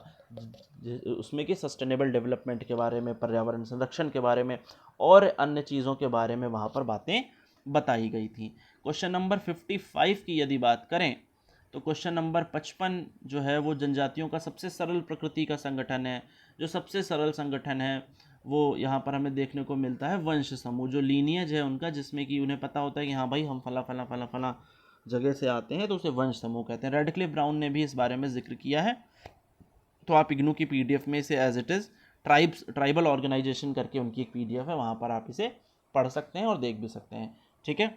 Speaker 1: उसमें कि सस्टेनेबल डेवलपमेंट के बारे में, पर्यावरण संरक्षण के बारे में और अन्य चीज़ों के बारे में वहाँ पर बातें बताई गई थी। क्वेश्चन नंबर 55 की यदि बात करें तो क्वेश्चन नंबर 55 जो है वो जनजातियों का सबसे सरल प्रकृति का संगठन है। जो सबसे सरल संगठन है वो यहाँ पर हमें देखने को मिलता है वंश समूह, जो लीनियज है उनका, जिसमें कि उन्हें पता होता है कि हाँ भाई हम फला फला फला फला जगह से आते हैं, तो उसे वंश समूह कहते हैं। रेडक्लिफ ब्राउन ने भी इस बारे में जिक्र किया है, तो आप इग्नू की पीडीएफ में इसे as it is tribal organisation करके उनकी एक पीडीएफ है, वहाँ पर आप इसे पढ़ सकते हैं और देख भी सकते हैं। ठीक है,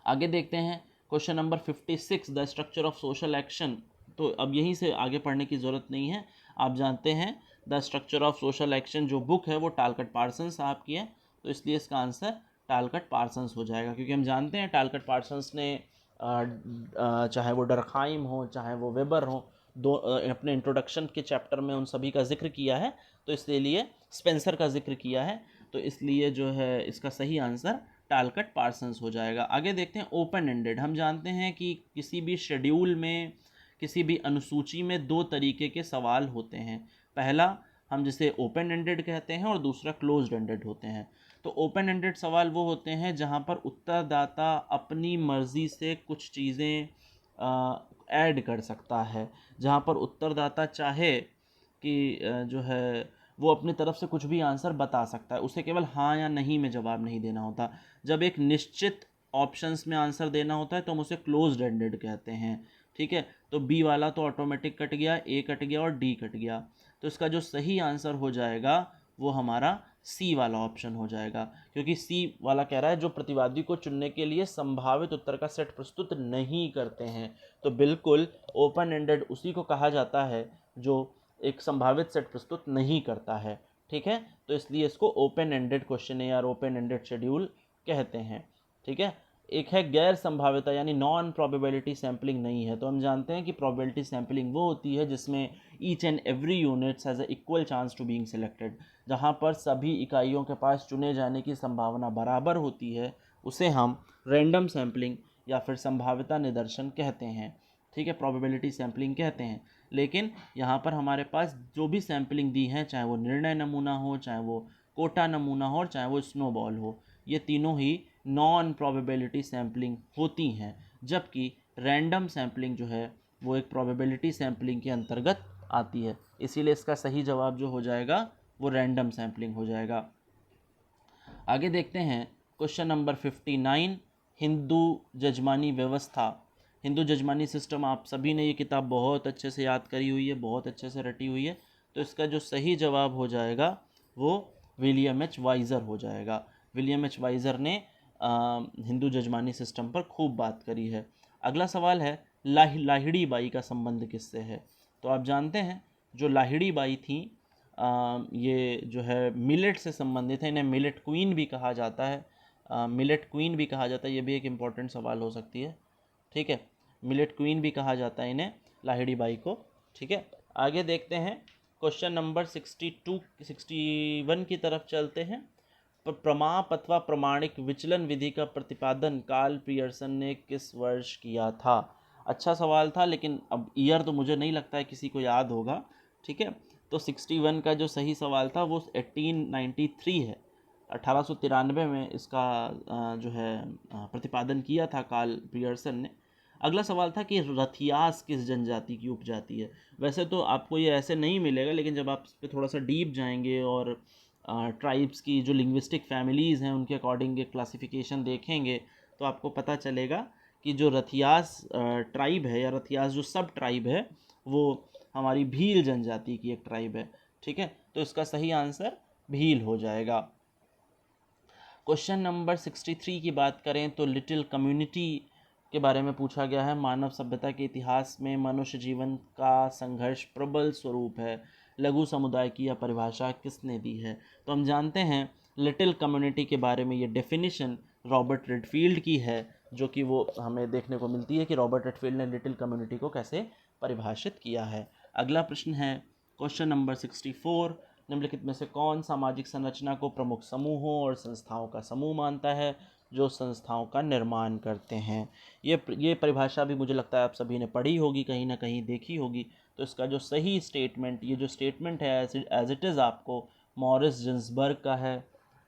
Speaker 1: आगे देखते हैं question number 56 the structure of social action. तो अब यहीं से आगे पढ़ने की ज़रूरत नहीं है, आप जानते हैं the structure of social action जो बुक है वो टालकट पार्सन्स साहब की है, तो इसलिए इसका आंसर टालकट पार्सन्स हो जाएगा, क्योंकि हम जानते हैं टालकट पार्सन्स ने चाहे वो डरखाइम हो चाहे वो वेबर हो, दो अपने इंट्रोडक्शन के चैप्टर में उन सभी का जिक्र किया है, तो इसलिए स्पेंसर का जिक्र किया है, तो इसलिए जो है इसका सही आंसर टालकट पार्सन्स हो जाएगा। आगे देखते हैं ओपन एंडेड। हम जानते हैं कि किसी भी शेड्यूल में, किसी भी अनुसूची में दो तरीके के सवाल होते हैं, पहला हम जिसे ओपन एंडेड कहते हैं और दूसरा क्लोज्ड एंडेड होते हैं। तो ओपन एंडेड सवाल वो होते हैं जहाँ पर उत्तरदाता अपनी मर्ज़ी से कुछ चीज़ें ऐड कर सकता है, जहाँ पर उत्तरदाता चाहे कि जो है वो अपनी तरफ से कुछ भी आंसर बता सकता है, उसे केवल हाँ या नहीं में जवाब नहीं देना होता। जब एक निश्चित ऑप्शंस में आंसर देना होता है तो हम उसे क्लोज्ड एंडेड कहते हैं। ठीक है, तो बी वाला तो ऑटोमेटिक कट गया, ए कट गया और डी कट गया, तो इसका जो सही आंसर हो जाएगा वो हमारा सी वाला ऑप्शन हो जाएगा, क्योंकि सी वाला कह रहा है जो प्रतिवादी को चुनने के लिए संभावित उत्तर का सेट प्रस्तुत नहीं करते हैं। तो बिल्कुल ओपन एंडेड उसी को कहा जाता है जो एक संभावित सेट प्रस्तुत नहीं करता है। ठीक है, तो इसलिए इसको ओपन एंडेड क्वेश्चन या ओपन एंडेड शेड्यूल कहते हैं। ठीक है, एक है गैर संभाव्यता यानी नॉन प्रोबेबिलिटी सैम्पलिंग नहीं है। तो हम जानते हैं कि प्रोबेबिलिटी सैम्पलिंग वो होती है जिसमें each and every units has a equal chance to being selected, जहाँ पर सभी इकाइयों के पास चुने जाने की संभावना बराबर होती है, उसे हम रैंडम सैम्पलिंग या फिर संभाव्यता निदर्शन कहते हैं। ठीक है, प्रोबेबिलिटी सैम्पलिंग कहते हैं। लेकिन यहाँ पर हमारे पास जो भी सैम्पलिंग दी है, चाहे वो निर्णय नमूना हो, चाहे वो कोटा नमूना हो और चाहे वो स्नोबॉल हो, ये तीनों ही नॉन प्रोबेबिलिटी सैम्पलिंग होती हैं, जबकि रैंडम सैम्पलिंग जो है वो एक प्रोबेबिलिटी सैम्पलिंग के अंतर्गत आती है। इसीलिए इसका सही जवाब जो हो जाएगा वो रैंडम सैम्पलिंग हो जाएगा। आगे देखते हैं क्वेश्चन नंबर 59 हिंदू जजमानी व्यवस्था। हिंदू जजमानी सिस्टम, आप सभी ने ये किताब बहुत अच्छे से याद करी हुई है, बहुत अच्छे से रटी हुई है, तो इसका जो सही जवाब हो जाएगा वो विलियम एच वाइज़र हो जाएगा। विलियम एच वाइज़र ने हिंदू जजमानी सिस्टम पर खूब बात करी है। अगला सवाल है लाहिड़ी बाई का संबंध किससे है? तो आप जानते हैं जो लाहिड़ी बाई थी ये जो है मिलेट से संबंधित है, इन्हें मिलेट क्वीन भी कहा जाता है, मिलेट क्वीन भी कहा जाता है, ये भी एक इम्पॉर्टेंट सवाल हो सकती है, ठीक है। मिलेट क्वीन भी कहा जाता है इन्हें, लाहिड़ी बाई को, ठीक है। आगे देखते हैं क्वेश्चन नंबर 61 की तरफ चलते हैं। प्रमाप अथवा प्रमाणिक विचलन विधि का प्रतिपादन कार्ल पियर्सन ने किस वर्ष किया था? अच्छा सवाल था, लेकिन अब ईयर तो मुझे नहीं लगता है किसी को याद होगा, ठीक है। तो 61 का जो सही सवाल था वो 1893 है, 1893 में इसका जो है प्रतिपादन किया था कार्ल पियर्सन ने। अगला सवाल था कि रथियास किस जनजाति की उपजाति है? वैसे तो आपको ये ऐसे नहीं मिलेगा, लेकिन जब आप इस पर थोड़ा सा डीप जाएंगे और ट्राइब्स की जो लिंग्विस्टिक फैमिलीज़ हैं उनके अकॉर्डिंग एक क्लासिफिकेशन देखेंगे तो आपको पता चलेगा कि जो रथियास ट्राइब है या रथियास जो सब ट्राइब है वो हमारी भील जनजाति की एक ट्राइब है, ठीक है। तो इसका सही आंसर भील हो जाएगा। क्वेश्चन नंबर 63 की बात करें तो लिटिल कम्युनिटी के बारे में पूछा गया है। मानव सभ्यता के इतिहास में मनुष्य जीवन का संघर्ष प्रबल स्वरूप है, लघु समुदाय की यह परिभाषा किसने दी है? तो हम जानते हैं लिटिल कम्युनिटी के बारे में ये डेफिनेशन रॉबर्ट रेडफील्ड की है, जो कि वो हमें देखने को मिलती है कि रॉबर्ट रेडफील्ड ने लिटिल कम्युनिटी को कैसे परिभाषित किया है। अगला प्रश्न है क्वेश्चन नंबर 64, निम्नलिखित में से कौन सामाजिक संरचना को प्रमुख समूहों और संस्थाओं का समूह मानता है जो संस्थाओं का निर्माण करते हैं? ये परिभाषा भी मुझे लगता है आप सभी ने पढ़ी होगी, कहीं ना कहीं देखी होगी। तो इसका जो सही स्टेटमेंट, ये जो स्टेटमेंट है एज इट इज़ आपको मॉरिस जिन्सबर्ग का है,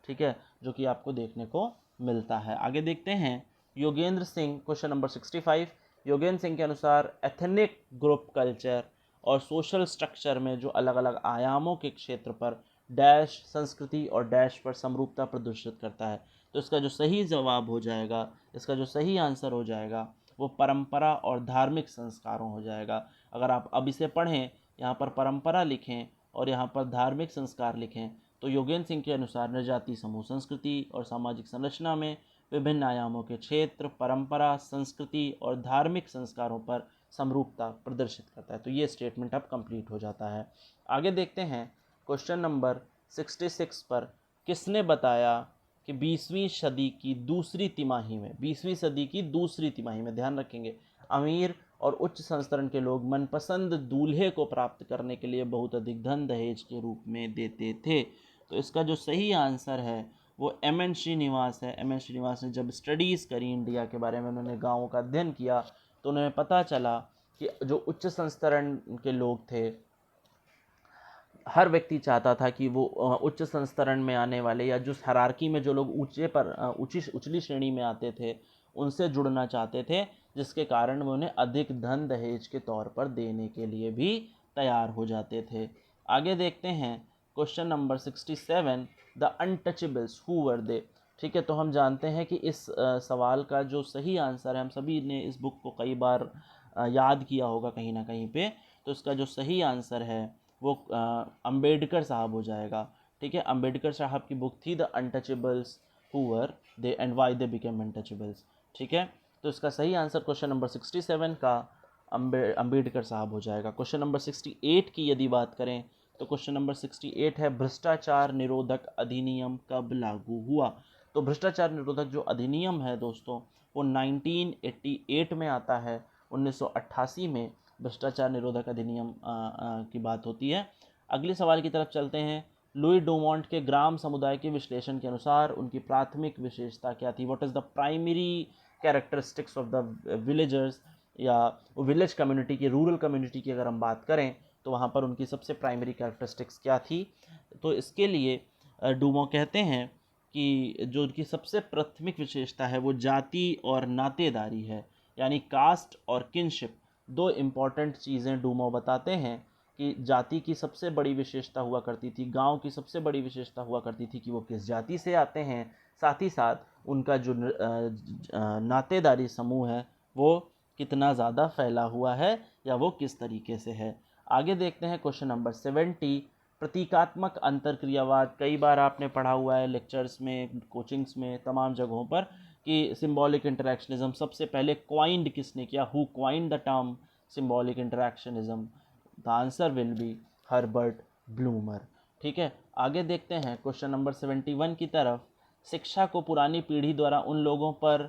Speaker 1: ठीक है, जो कि आपको देखने को मिलता है। आगे देखते हैं योगेंद्र सिंह, क्वेश्चन नंबर 65। योगेंद्र सिंह के अनुसार एथनिक ग्रुप कल्चर और सोशल स्ट्रक्चर में जो अलग अलग आयामों के क्षेत्र पर डैश संस्कृति और डैश पर समरूपता प्रदर्शित करता है। तो इसका जो सही जवाब हो जाएगा, इसका जो सही आंसर हो जाएगा वो परंपरा और धार्मिक संस्कारों हो जाएगा। अगर आप अब इसे पढ़ें, यहाँ पर परंपरा लिखें और यहाँ पर धार्मिक संस्कार लिखें, तो योगेंद्र सिंह के अनुसार नृजाति समूह संस्कृति और सामाजिक संरचना में विभिन्न आयामों के क्षेत्र, परंपरा, संस्कृति और धार्मिक संस्कारों पर समरूपता प्रदर्शित करता है। तो ये स्टेटमेंट अब कंप्लीट हो जाता है। आगे देखते हैं क्वेश्चन नंबर 66 पर, किसने बताया कि 20वीं सदी की दूसरी तिमाही में, 20वीं सदी की दूसरी तिमाही में, ध्यान रखेंगे, अमीर और उच्च संस्तरण के लोग मनपसंद दूल्हे को प्राप्त करने के लिए बहुत अधिक धन दहेज के रूप में देते थे? तो इसका जो सही आंसर है वो एम.एन. श्रीनिवास है। एम.एन. श्रीनिवास ने जब स्टडीज़ करी इंडिया के बारे में, उन्होंने गाँवों का अध्ययन किया, तो उन्हें पता चला कि जो उच्च संस्तरण के लोग थे, हर व्यक्ति चाहता था कि वो उच्च संस्तरण में आने वाले या जो हायरार्की में जो लोग ऊंचे पर उचली श्रेणी में आते थे उनसे जुड़ना चाहते थे, जिसके कारण वो उन्हें अधिक धन दहेज के तौर पर देने के लिए भी तैयार हो जाते थे। आगे देखते हैं question number 67, the untouchables who were they? ठीक है, तो हम जानते हैं कि इस सवाल का जो सही आंसर है, हम सभी ने इस बुक को कई बार याद किया होगा कहीं ना कहीं पे, तो इसका जो सही आंसर है वो अंबेडकर साहब हो जाएगा। ठीक है, अंबेडकर साहब की बुक थी the untouchables who were they and why they became untouchables. ठीक है, तो इसका सही आंसर क्वेश्चन नंबर 67 का अंबेडकर साहब हो जाएगा। क्वेश्चन नंबर 68 की यदि बात करें तो क्वेश्चन नंबर 68 है, भ्रष्टाचार निरोधक अधिनियम कब लागू हुआ? तो भ्रष्टाचार निरोधक जो अधिनियम है दोस्तों वो 1988 में आता है। 1988 में भ्रष्टाचार निरोधक अधिनियम की बात होती है। अगले सवाल की तरफ चलते हैं। लुई डोमोंट के ग्राम समुदाय के विश्लेषण के अनुसार उनकी प्राथमिक विशेषता क्या थी? What is the primary characteristics of the villagers, या विलेज कम्युनिटी की, रूरल कम्युनिटी की अगर हम बात करें तो वहाँ पर उनकी सबसे प्राइमरी कैरेक्टरिस्टिक्स क्या थी? तो इसके लिए डूमो कहते हैं कि जो उनकी सबसे प्राथमिक विशेषता है वो जाति और नातेदारी है, यानी कास्ट और किनशिप। दो इम्पॉर्टेंट चीज़ें डूमो बताते हैं कि जाति की सबसे बड़ी विशेषता हुआ करती थी, गांव की सबसे बड़ी विशेषता हुआ करती थी कि वो किस जाति से आते हैं, साथ ही साथ उनका जो नातेदारी समूह है वो कितना ज़्यादा फैला हुआ है या वो किस तरीके से है। आगे देखते हैं क्वेश्चन नंबर 70, प्रतीकात्मक अंतरक्रियावाद। कई बार आपने पढ़ा हुआ है लेक्चर्स में, कोचिंग्स में, तमाम जगहों पर कि सिंबॉलिक इंटरेक्शनिज्म सबसे पहले क्वाइंड किसने किया? Who coined the term symbolic interactionism? The answer will be Herbert Blumer. ठीक है, आगे देखते हैं क्वेश्चन नंबर 71 की तरफ। शिक्षा को पुरानी पीढ़ी द्वारा उन लोगों पर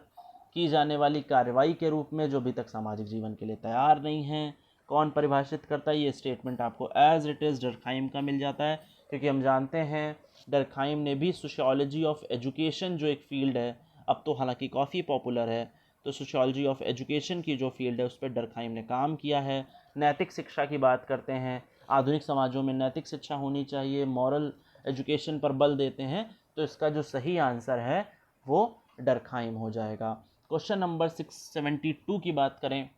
Speaker 1: की जाने वाली कार्रवाई के रूप में जो अभी तक सामाजिक जीवन के लिए तैयार नहीं हैं, कौन परिभाषित करता है? ये स्टेटमेंट आपको एज इट इज़ डर्खाइम का मिल जाता है, क्योंकि हम जानते हैं डर्खाइम ने भी सोशियोलॉजी ऑफ एजुकेशन जो एक फील्ड है, अब तो हालांकि काफ़ी पॉपुलर है, तो सोशियोलॉजी ऑफ एजुकेशन की जो फील्ड है उस पर डर्खाइम ने काम किया है। नैतिक शिक्षा की बात करते हैं, आधुनिक समाजों में नैतिक शिक्षा होनी चाहिए, मॉरल एजुकेशन पर बल देते हैं, तो इसका जो सही आंसर है वो डर्खाइम हो जाएगा। क्वेश्चन नंबर 672 की बात करें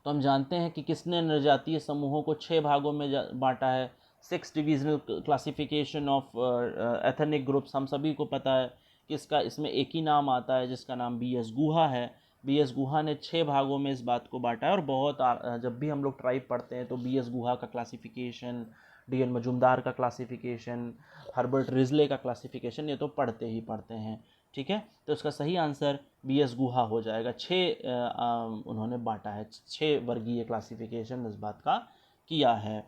Speaker 1: तो हम जानते हैं कि किसने नृजातीय समूहों को 6 भागों में बांटा है। 6 divisional classification of ethnic groups, हम सभी को पता है कि इसका इसमें एक ही नाम आता है जिसका नाम बी.एस. गुहा है। बी.एस. गुहा ने 6 भागों में इस बात को बांटा है, और बहुत जब भी हम लोग ट्राइब पढ़ते हैं तो बी.एस. गुहा का क्लासिफिकेशन, डी.एन. मजुमदार का क्लासिफिकेशन, हर्बर्ट रिजले का क्लासिफिकेशन, ये तो पढ़ते ही पढ़ते हैं। ठीक है, तो इसका सही आंसर बी.एस. गुहा हो जाएगा। 6 उन्होंने बांटा है, 6 वर्गीय क्लासिफिकेशन इस बात का किया है।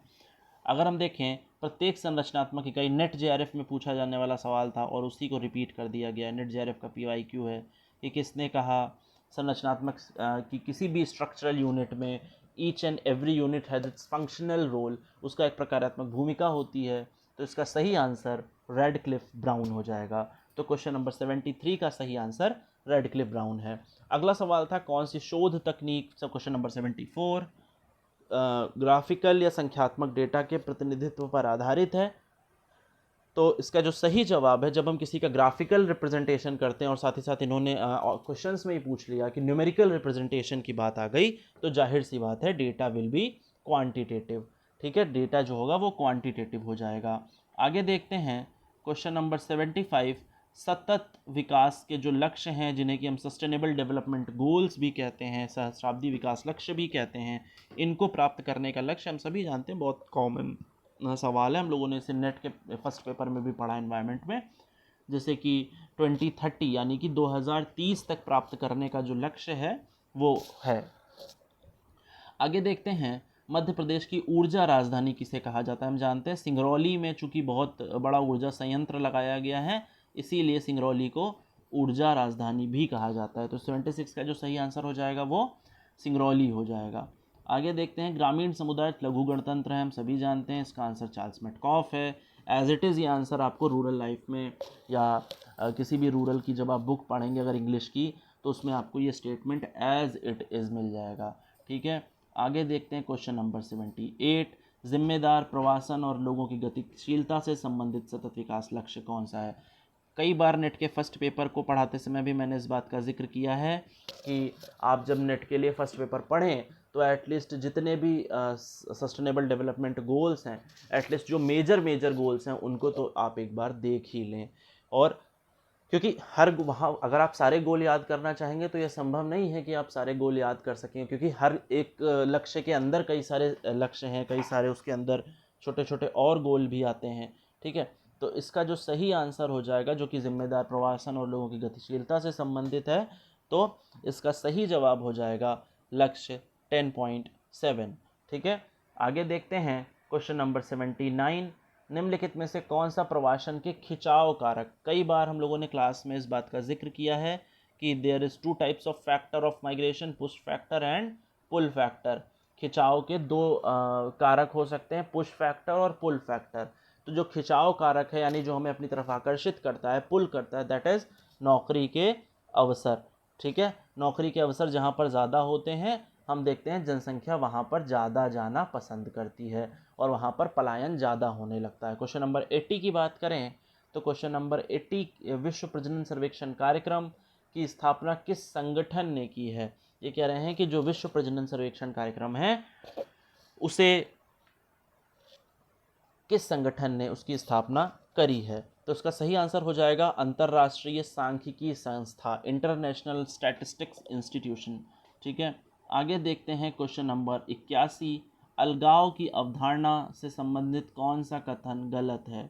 Speaker 1: अगर हम देखें प्रत्येक संरचनात्मक इकाई, नेट जेआरएफ में पूछा जाने वाला सवाल था और उसी को रिपीट कर दिया गया। नेट जेआरएफ का पीवाईक्यू है कि किसने कहा संरचनात्मक कि किसी भी स्ट्रक्चरल यूनिट में each and every unit has its functional role, उसका एक प्रकारात्मक भूमिका होती है, तो इसका सही आंसर रेडक्लिफ ब्राउन हो जाएगा। तो क्वेश्चन नंबर 73 का सही आंसर रेडक्लिफ ब्राउन है। अगला सवाल था कौन सी शोध तकनीक, सब क्वेश्चन नंबर 74 ग्राफिकल या संख्यात्मक डेटा के प्रतिनिधित्व पर आधारित है। तो इसका जो सही जवाब है, जब हम किसी का ग्राफिकल रिप्रेजेंटेशन करते हैं और साथ ही साथ इन्होंने क्वेश्चंस में ही पूछ लिया कि न्यूमेरिकल रिप्रेजेंटेशन की बात आ गई, तो जाहिर सी बात है डेटा विल बी क्वांटिटेटिव। ठीक है, डेटा जो होगा वो क्वांटिटेटिव हो जाएगा। आगे देखते हैं क्वेश्चन नंबर 75। सतत विकास के जो लक्ष्य हैं, जिन्हें कि हम सस्टेनेबल डेवलपमेंट गोल्स भी कहते हैं, सहस्राब्दी विकास लक्ष्य भी कहते हैं, इनको प्राप्त करने का लक्ष्य हम सभी जानते हैं, बहुत कॉमन सवाल है, हम लोगों ने इसे नेट के फर्स्ट पेपर में भी पढ़ा एनवायरनमेंट में, जैसे कि 2030 यानी कि 2030 तक प्राप्त करने का जो लक्ष्य है वो है। आगे देखते हैं मध्य प्रदेश की ऊर्जा राजधानी किसे कहा जाता है। हम जानते हैं सिंगरौली में चूंकि बहुत बड़ा ऊर्जा संयंत्र लगाया गया है, इसीलिए सिंगरौली को ऊर्जा राजधानी भी कहा जाता है। तो 76 का जो सही आंसर हो जाएगा वो सिंगरौली हो जाएगा। आगे देखते हैं ग्रामीण समुदाय लघु गणतंत्र है, हम सभी जानते हैं, इसका आंसर चार्ल्स मेटकॉफ है। एज इट इज़ ये आंसर आपको रूरल लाइफ में या किसी भी रूरल की जब आप बुक पढ़ेंगे अगर इंग्लिश की, तो उसमें आपको ये स्टेटमेंट एज इट इज़ मिल जाएगा। ठीक है, आगे देखते हैं क्वेश्चन नंबर 78। जिम्मेदार प्रवासन और लोगों की गतिशीलता से संबंधित सतत विकास लक्ष्य कौन सा है। कई बार नेट के फर्स्ट पेपर को पढ़ाते समय भी मैंने इस बात का जिक्र किया है कि आप जब नेट के लिए फर्स्ट पेपर पढ़ें तो एटलीस्ट जितने भी सस्टेनेबल डेवलपमेंट गोल्स हैं, एटलीस्ट जो मेजर गोल्स हैं उनको तो आप एक बार देख ही लें। और क्योंकि हर वहाँ अगर आप सारे गोल याद करना चाहेंगे तो यह संभव नहीं है कि आप सारे गोल याद कर सकें, क्योंकि हर एक लक्ष्य के अंदर कई सारे लक्ष्य हैं, कई सारे उसके अंदर छोटे छोटे और गोल भी आते हैं। ठीक है, तो इसका जो सही आंसर हो जाएगा, जो कि जिम्मेदार प्रवासन और लोगों की गतिशीलता से संबंधित है, तो इसका सही जवाब हो जाएगा लक्ष्य 10.7। ठीक है, आगे देखते हैं क्वेश्चन नंबर 79। निम्नलिखित में से कौन सा प्रवासन के खिंचाव कारक, कई बार हम लोगों ने क्लास में इस बात का जिक्र किया है कि there is 2 types of factor of migration, push factor and pull factor. खिंचाव के 2 कारक हो सकते हैं, पुश फैक्टर और पुल फैक्टर। तो जो खिंचाव कारक है यानी जो हमें अपनी तरफ आकर्षित करता है, पुल करता है, दैट इज नौकरी के अवसर। ठीक है, नौकरी के अवसर जहाँ पर ज़्यादा होते हैं, हम देखते हैं जनसंख्या वहाँ पर ज़्यादा जाना पसंद करती है और वहाँ पर पलायन ज़्यादा होने लगता है। क्वेश्चन नंबर 80 की बात करें तो क्वेश्चन नंबर 80, विश्व प्रजनन सर्वेक्षण कार्यक्रम की स्थापना किस संगठन ने की है। ये कह रहे हैं कि जो विश्व प्रजनन सर्वेक्षण कार्यक्रम है उसे किस संगठन ने उसकी स्थापना करी है। तो इसका सही आंसर हो जाएगा अंतर्राष्ट्रीय सांख्यिकी संस्था, इंटरनेशनल स्टैटिस्टिक्स इंस्टीट्यूशन। ठीक है, आगे देखते हैं क्वेश्चन नंबर 81। अलगाव की अवधारणा से संबंधित कौन सा कथन गलत है।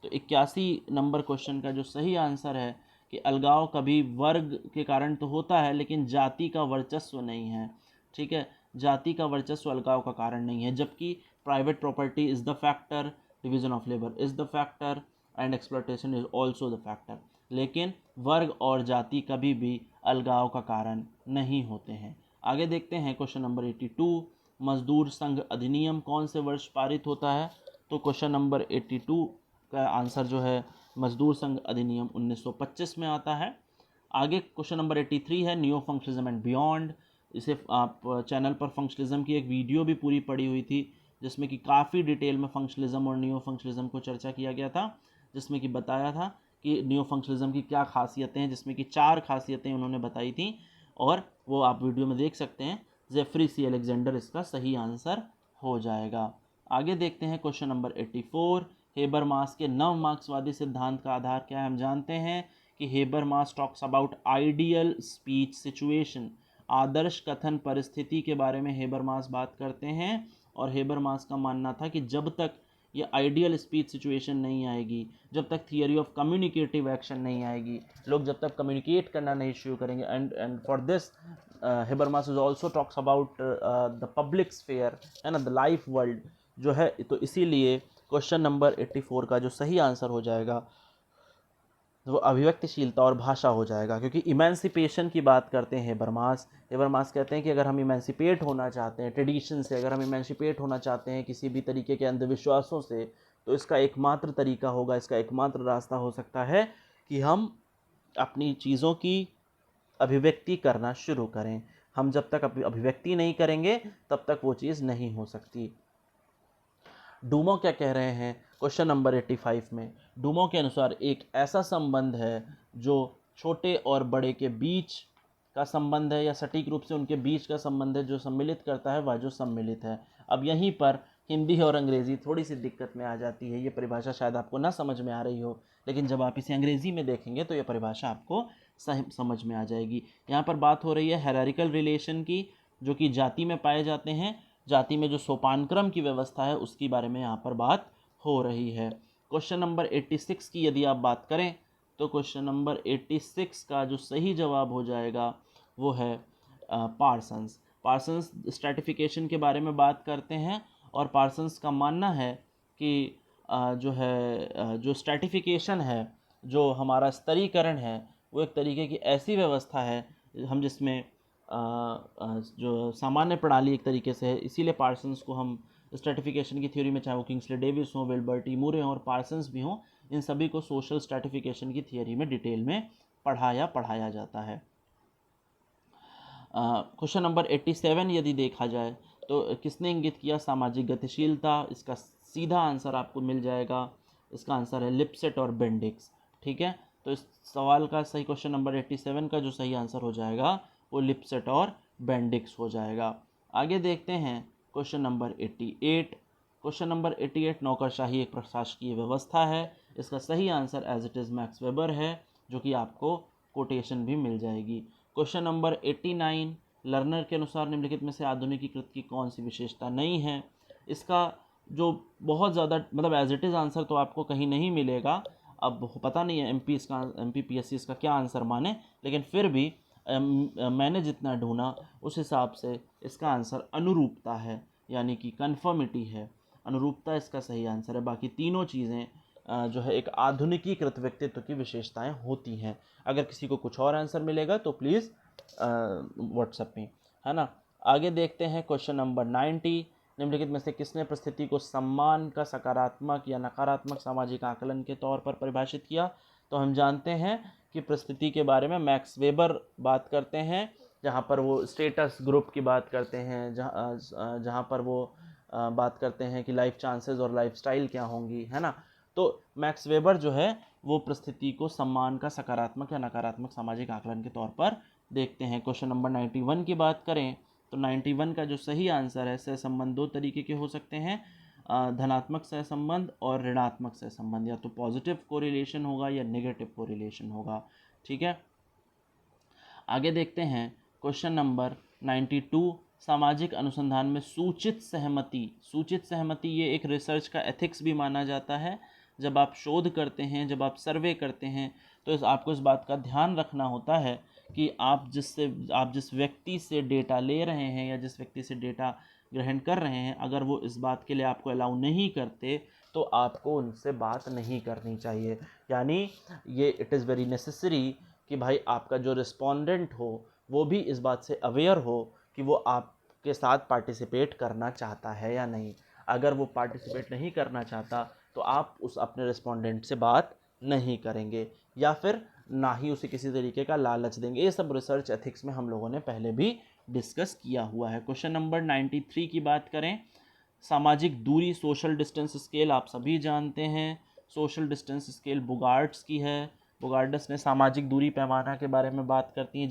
Speaker 1: तो 81 नंबर क्वेश्चन का जो सही आंसर है कि अलगाव कभी वर्ग के कारण तो होता है लेकिन जाति का वर्चस्व नहीं है। ठीक है, जाति का वर्चस्व अलगाव का कारण नहीं है, जबकि private property is the factor, division of labour is the factor and exploitation is also the factor. लेकिन वर्ग और जाति कभी भी अलगाव का कारण नहीं होते हैं। आगे देखते हैं क्वेश्चन नंबर 82, मजदूर संघ अधिनियम कौन से वर्ष पारित होता है? तो क्वेश्चन नंबर 82 का आंसर जो है मजदूर संघ अधिनियम 1925 में आता है। आगे क्वेश्चन नंबर 83 है नियो फंक्शनलिज्म एंड बियॉन्ड। इसे आप चैनल पर फंक्शनलिज्म की एक वीडियो भी पूरी पड़ी हुई थी, जिसमें कि काफ़ी डिटेल में फंक्शनलिज्म और नियो फंक्शनलिज्म को चर्चा किया गया था, जिसमें कि बताया था कि नियो फंक्शनलिज्म की क्या खासियतें हैं, जिसमें कि 4 खासियतें उन्होंने बताई थी, और वो आप वीडियो में देख सकते हैं। जेफरी सी अलेक्जेंडर इसका सही आंसर हो जाएगा। आगे देखते हैं क्वेश्चन नंबर 84, हेबरमास के नव मार्क्सवादी सिद्धांत का आधार क्या है? हम जानते हैं कि Habermas talks about ideal speech situation, आदर्श कथन परिस्थिति के बारे में हेबरमास बात करते हैं। और हेबरमास का मानना था कि जब तक ये आइडियल स्पीच सिचुएशन नहीं आएगी, जब तक थियरी ऑफ कम्युनिकेटिव एक्शन नहीं आएगी, लोग जब तक कम्युनिकेट करना नहीं शुरू करेंगे, and for this Habermas is also talks about the public sphere, है ना, द लाइफ वर्ल्ड जो है। तो इसीलिए क्वेश्चन नंबर 84 का जो सही आंसर हो जाएगा वो अभिव्यक्तिशीलता और भाषा हो जाएगा, क्योंकि इमेंसिपेशन की बात करते हैं हेबरमास। हेबरमास कहते हैं कि अगर हम इमेंसिपेट होना चाहते हैं ट्रेडिशन से, अगर हम इमेंसिपेट होना चाहते हैं किसी भी तरीके के अंधविश्वासों से, तो इसका एकमात्र तरीका होगा, इसका एकमात्र रास्ता हो सकता है कि हम अपनी चीज़ों की अभिव्यक्ति करना शुरू करें। हम जब तक अभिव्यक्ति नहीं करेंगे तब तक वो चीज़ नहीं हो सकती। डूमो क्या कह रहे हैं क्वेश्चन नंबर 85 में? डूमो के अनुसार एक ऐसा संबंध है जो छोटे और बड़े के बीच का संबंध है, या सटीक रूप से उनके बीच का संबंध है, जो सम्मिलित करता है वह जो सम्मिलित है। अब यहीं पर हिंदी और अंग्रेज़ी थोड़ी सी दिक्कत में आ जाती है। ये परिभाषा शायद आपको ना समझ में आ रही हो, लेकिन जब आप इसे अंग्रेज़ी में देखेंगे तो ये परिभाषा आपको समझ में आ जाएगी। यहाँ पर बात हो रही है हैरारिकल रिलेशन की, जो कि जाति में पाए जाते हैं। जाति में जो सोपानक्रम की व्यवस्था है उसकी बारे में यहाँ पर बात हो रही है। क्वेश्चन नंबर 86 की यदि आप बात करें तो क्वेश्चन नंबर 86 का जो सही जवाब हो जाएगा वो है पार्सन्स। पार्सन्स स्ट्रैटिफिकेशन के बारे में बात करते हैं, और पार्सन्स का मानना है कि जो स्ट्रैटिफिकेशन है, जो हमारा स्तरीकरण है, वो एक तरीके की ऐसी व्यवस्था है हम जिसमें जो सामान्य प्रणाली एक तरीके से है। इसीलिए पार्सन्स को हम स्ट्रैटिफिकेशन की थ्योरी में, चाहे वो किंग्सले डेविस हो, विल्बर्ट ई मूरे हों और पार्सन्स भी हों, इन सभी को सोशल स्ट्रैटिफिकेशन की थ्योरी में डिटेल में पढ़ाया जाता है। क्वेश्चन नंबर 87 यदि देखा जाए तो किसने इंगित किया सामाजिक गतिशीलता? इसका सीधा आंसर आपको मिल जाएगा, इसका आंसर है लिप्सेट और बेंडिक्स। ठीक है, तो इस सवाल का सही क्वेश्चन नंबर 87 का जो सही आंसर हो जाएगा वो लिप्सेट और बेंडिक्स हो जाएगा। आगे देखते हैं क्वेश्चन नंबर 88। क्वेश्चन नंबर 88, नौकरशाही एक प्रशासकीय व्यवस्था है। इसका सही answer as it is Max Weber है, जो कि आपको कोटेशन भी मिल जाएगी। क्वेश्चन नंबर 89, लर्नर के अनुसार निम्नलिखित में से आधुनिकीकृत की कौन सी विशेषता नहीं है? इसका जो बहुत ज़्यादा मतलब एज इट इज़ आंसर तो आपको कहीं नहीं मिलेगा। अब पता नहीं है MPPSC इसका क्या आंसर माने, लेकिन फिर भी मैंने जितना ढूंढा उस हिसाब से इसका आंसर अनुरूपता है, यानी कि कन्फर्मिटी है। अनुरूपता इसका सही आंसर है। बाकी तीनों चीज़ें जो है एक आधुनिकीकृत व्यक्तित्व की विशेषताएं होती हैं। अगर किसी को कुछ और आंसर मिलेगा तो प्लीज़ व्हाट्सएप में, है ना। आगे देखते हैं क्वेश्चन नंबर 90, निम्नलिखित में से किसने परिस्थिति को सम्मान का सकारात्मक या नकारात्मक सामाजिक आकलन के तौर पर परिभाषित किया? तो हम जानते हैं कि परिस्थिति के बारे में मैक्स वेबर बात करते हैं, जहाँ पर वो स्टेटस ग्रुप की बात करते हैं, जहाँ पर वो बात करते हैं कि लाइफ चांसेस और लाइफस्टाइल क्या होंगी, है ना। तो मैक्स वेबर जो है वो परिस्थिति को सम्मान का सकारात्मक या नकारात्मक सामाजिक आकलन के तौर पर देखते हैं। क्वेश्चन नंबर 91 की बात करें तो 91 का जो सही आंसर है, सहसंबंध दो तरीके के हो सकते हैं, धनात्मक सहसंबंध और ऋणात्मक सहसंबंध। या तो पॉजिटिव कोरिलेशन होगा या नेगेटिव कोरिलेशन होगा। ठीक है, आगे देखते हैं क्वेश्चन नंबर 92, सामाजिक अनुसंधान में सूचित सहमति ये एक रिसर्च का एथिक्स भी माना जाता है। जब आप शोध करते हैं, जब आप सर्वे करते हैं, तो आपको इस बात का ध्यान रखना होता है कि आप जिस व्यक्ति से डेटा ले रहे हैं या जिस व्यक्ति से डेटा ग्रहण कर रहे हैं, अगर वो इस बात के लिए आपको अलाउ नहीं करते तो आपको उनसे बात नहीं करनी चाहिए। यानी ये इट इज़ वेरी नेसेसरी कि भाई आपका जो रिस्पोंडेंट हो वो भी इस बात से अवेयर हो कि वो आपके साथ पार्टिसिपेट करना चाहता है या नहीं। अगर वो पार्टिसिपेट नहीं करना चाहता तो आप उस अपने रिस्पोंडेंट से बात नहीं करेंगे या फिर ना ही उसे किसी तरीके का लालच देंगे। ये सब रिसर्च एथिक्स में हम लोगों ने पहले भी डिस्कस किया हुआ है। क्वेश्चन नंबर 93 की बात करें, सामाजिक दूरी सोशल डिस्टेंस स्केल आप सभी जानते हैं। सोशल डिस्टेंस स्केल बुगार्ड्स की है। बुगार्ड्स ने सामाजिक दूरी पैमाना के बारे में बात करती हैं,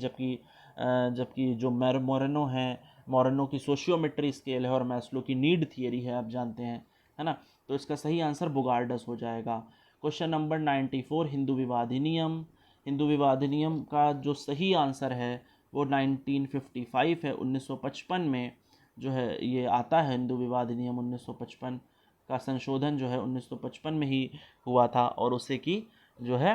Speaker 1: जबकि जो मोरेनो है, मोरेनो की सोशियोमेट्री स्केल है और मैस्लो की नीड थियरी है, आप जानते हैं, है ना। तो इसका सही आंसर बुगार्डस हो जाएगा। क्वेश्चन नंबर 94 हिंदू विवाद अधिनियम। हिंदू विवाद अधिनियम का जो सही आंसर है वो 1955 है। 1955 में जो है ये आता है हिंदू विवाद अधिनियम। 1955 का संशोधन जो है 1955 में ही हुआ था और उसे की जो है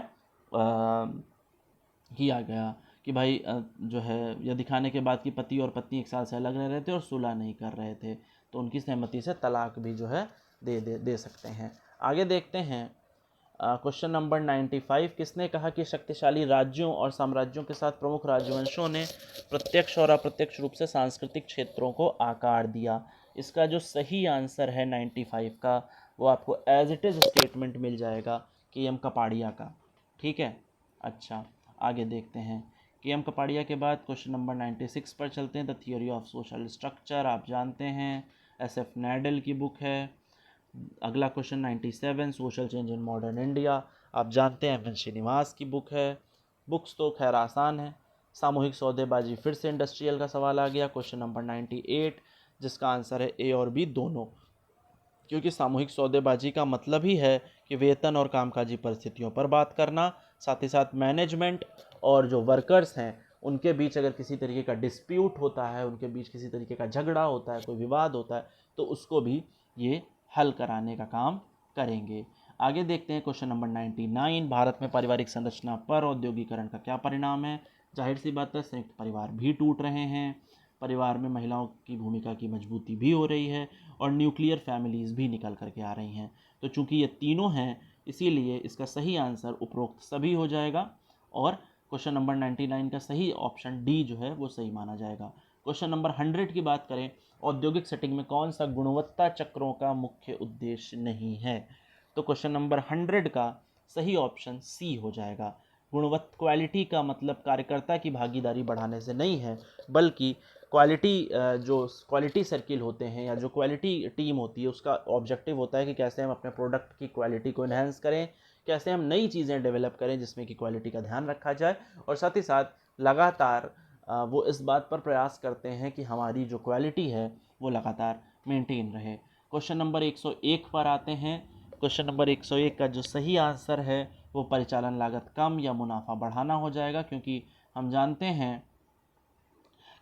Speaker 1: किया गया कि भाई जो है यह दिखाने के बाद कि पति और पत्नी एक साल से अलग रह रहे थे और सुलह नहीं कर रहे थे तो उनकी सहमति से तलाक भी जो है दे सकते हैं। आगे देखते हैं क्वेश्चन नंबर 95, किसने कहा कि शक्तिशाली राज्यों और साम्राज्यों के साथ प्रमुख राजवंशों ने प्रत्यक्ष और अप्रत्यक्ष रूप से सांस्कृतिक क्षेत्रों को आकार दिया। इसका जो सही आंसर है 95 का वो आपको एज इट इज़ स्टेटमेंट मिल जाएगा के एम कपाड़िया का। ठीक है, अच्छा आगे देखते हैं। के एम कपाड़िया के बाद क्वेश्चन नंबर 96 पर चलते हैं। The theory of social structure आप जानते हैं, एस एफ नैडल की बुक है। अगला question 97 social change in modern India आप जानते हैं, एम एन श्रीनिवास की बुक है। बुक्स तो खैर आसान है। सामूहिक सौदेबाजी फिर से इंडस्ट्रियल का सवाल आ गया। क्वेश्चन नंबर 98 जिसका आंसर है ए और बी दोनों, क्योंकि सामूहिक सौदेबाजी का मतलब ही है कि वेतन और कामकाजी परिस्थितियों पर बात करना, साथ ही साथ मैनेजमेंट और जो वर्कर्स हैं उनके बीच अगर किसी तरीके का डिस्प्यूट होता है, उनके बीच किसी तरीके का झगड़ा होता है, कोई विवाद होता है, तो उसको भी ये हल कराने का काम करेंगे। आगे देखते हैं क्वेश्चन नंबर 99, भारत में पारिवारिक संरचना पर औद्योगिकरण का क्या परिणाम है। जाहिर सी बात है संयुक्त परिवार भी टूट रहे हैं, परिवार में महिलाओं की भूमिका की मजबूती भी हो रही है और न्यूक्लियर फैमिलीज़ भी निकल करके आ रही हैं। तो चूंकि ये तीनों हैं इसीलिए इसका सही आंसर उपरोक्त सभी हो जाएगा और क्वेश्चन नंबर 99 का सही ऑप्शन डी जो है वो सही माना जाएगा। क्वेश्चन नंबर 100 की बात करें, औद्योगिक सेटिंग में कौन सा गुणवत्ता चक्रों का मुख्य उद्देश्य नहीं है। तो क्वेश्चन नंबर 100 का सही ऑप्शन सी हो जाएगा। गुणवत्ता क्वालिटी का मतलब कार्यकर्ता की भागीदारी बढ़ाने से नहीं है, बल्कि क्वालिटी जो क्वालिटी सर्किल होते हैं या जो क्वालिटी टीम होती है उसका ऑब्जेक्टिव होता है कि कैसे हम अपने प्रोडक्ट की क्वालिटी को इन्हेंस करें, कैसे हम नई चीज़ें डेवलप करें जिसमें कि क्वालिटी का ध्यान रखा जाए और साथ ही साथ लगातार वो इस बात पर प्रयास करते हैं कि हमारी जो क्वालिटी है वो लगातार मेंटेन रहे। क्वेश्चन नंबर 101 पर आते हैं। क्वेश्चन नंबर 101 का जो सही आंसर है वो परिचालन लागत कम या मुनाफा बढ़ाना हो जाएगा, क्योंकि हम जानते हैं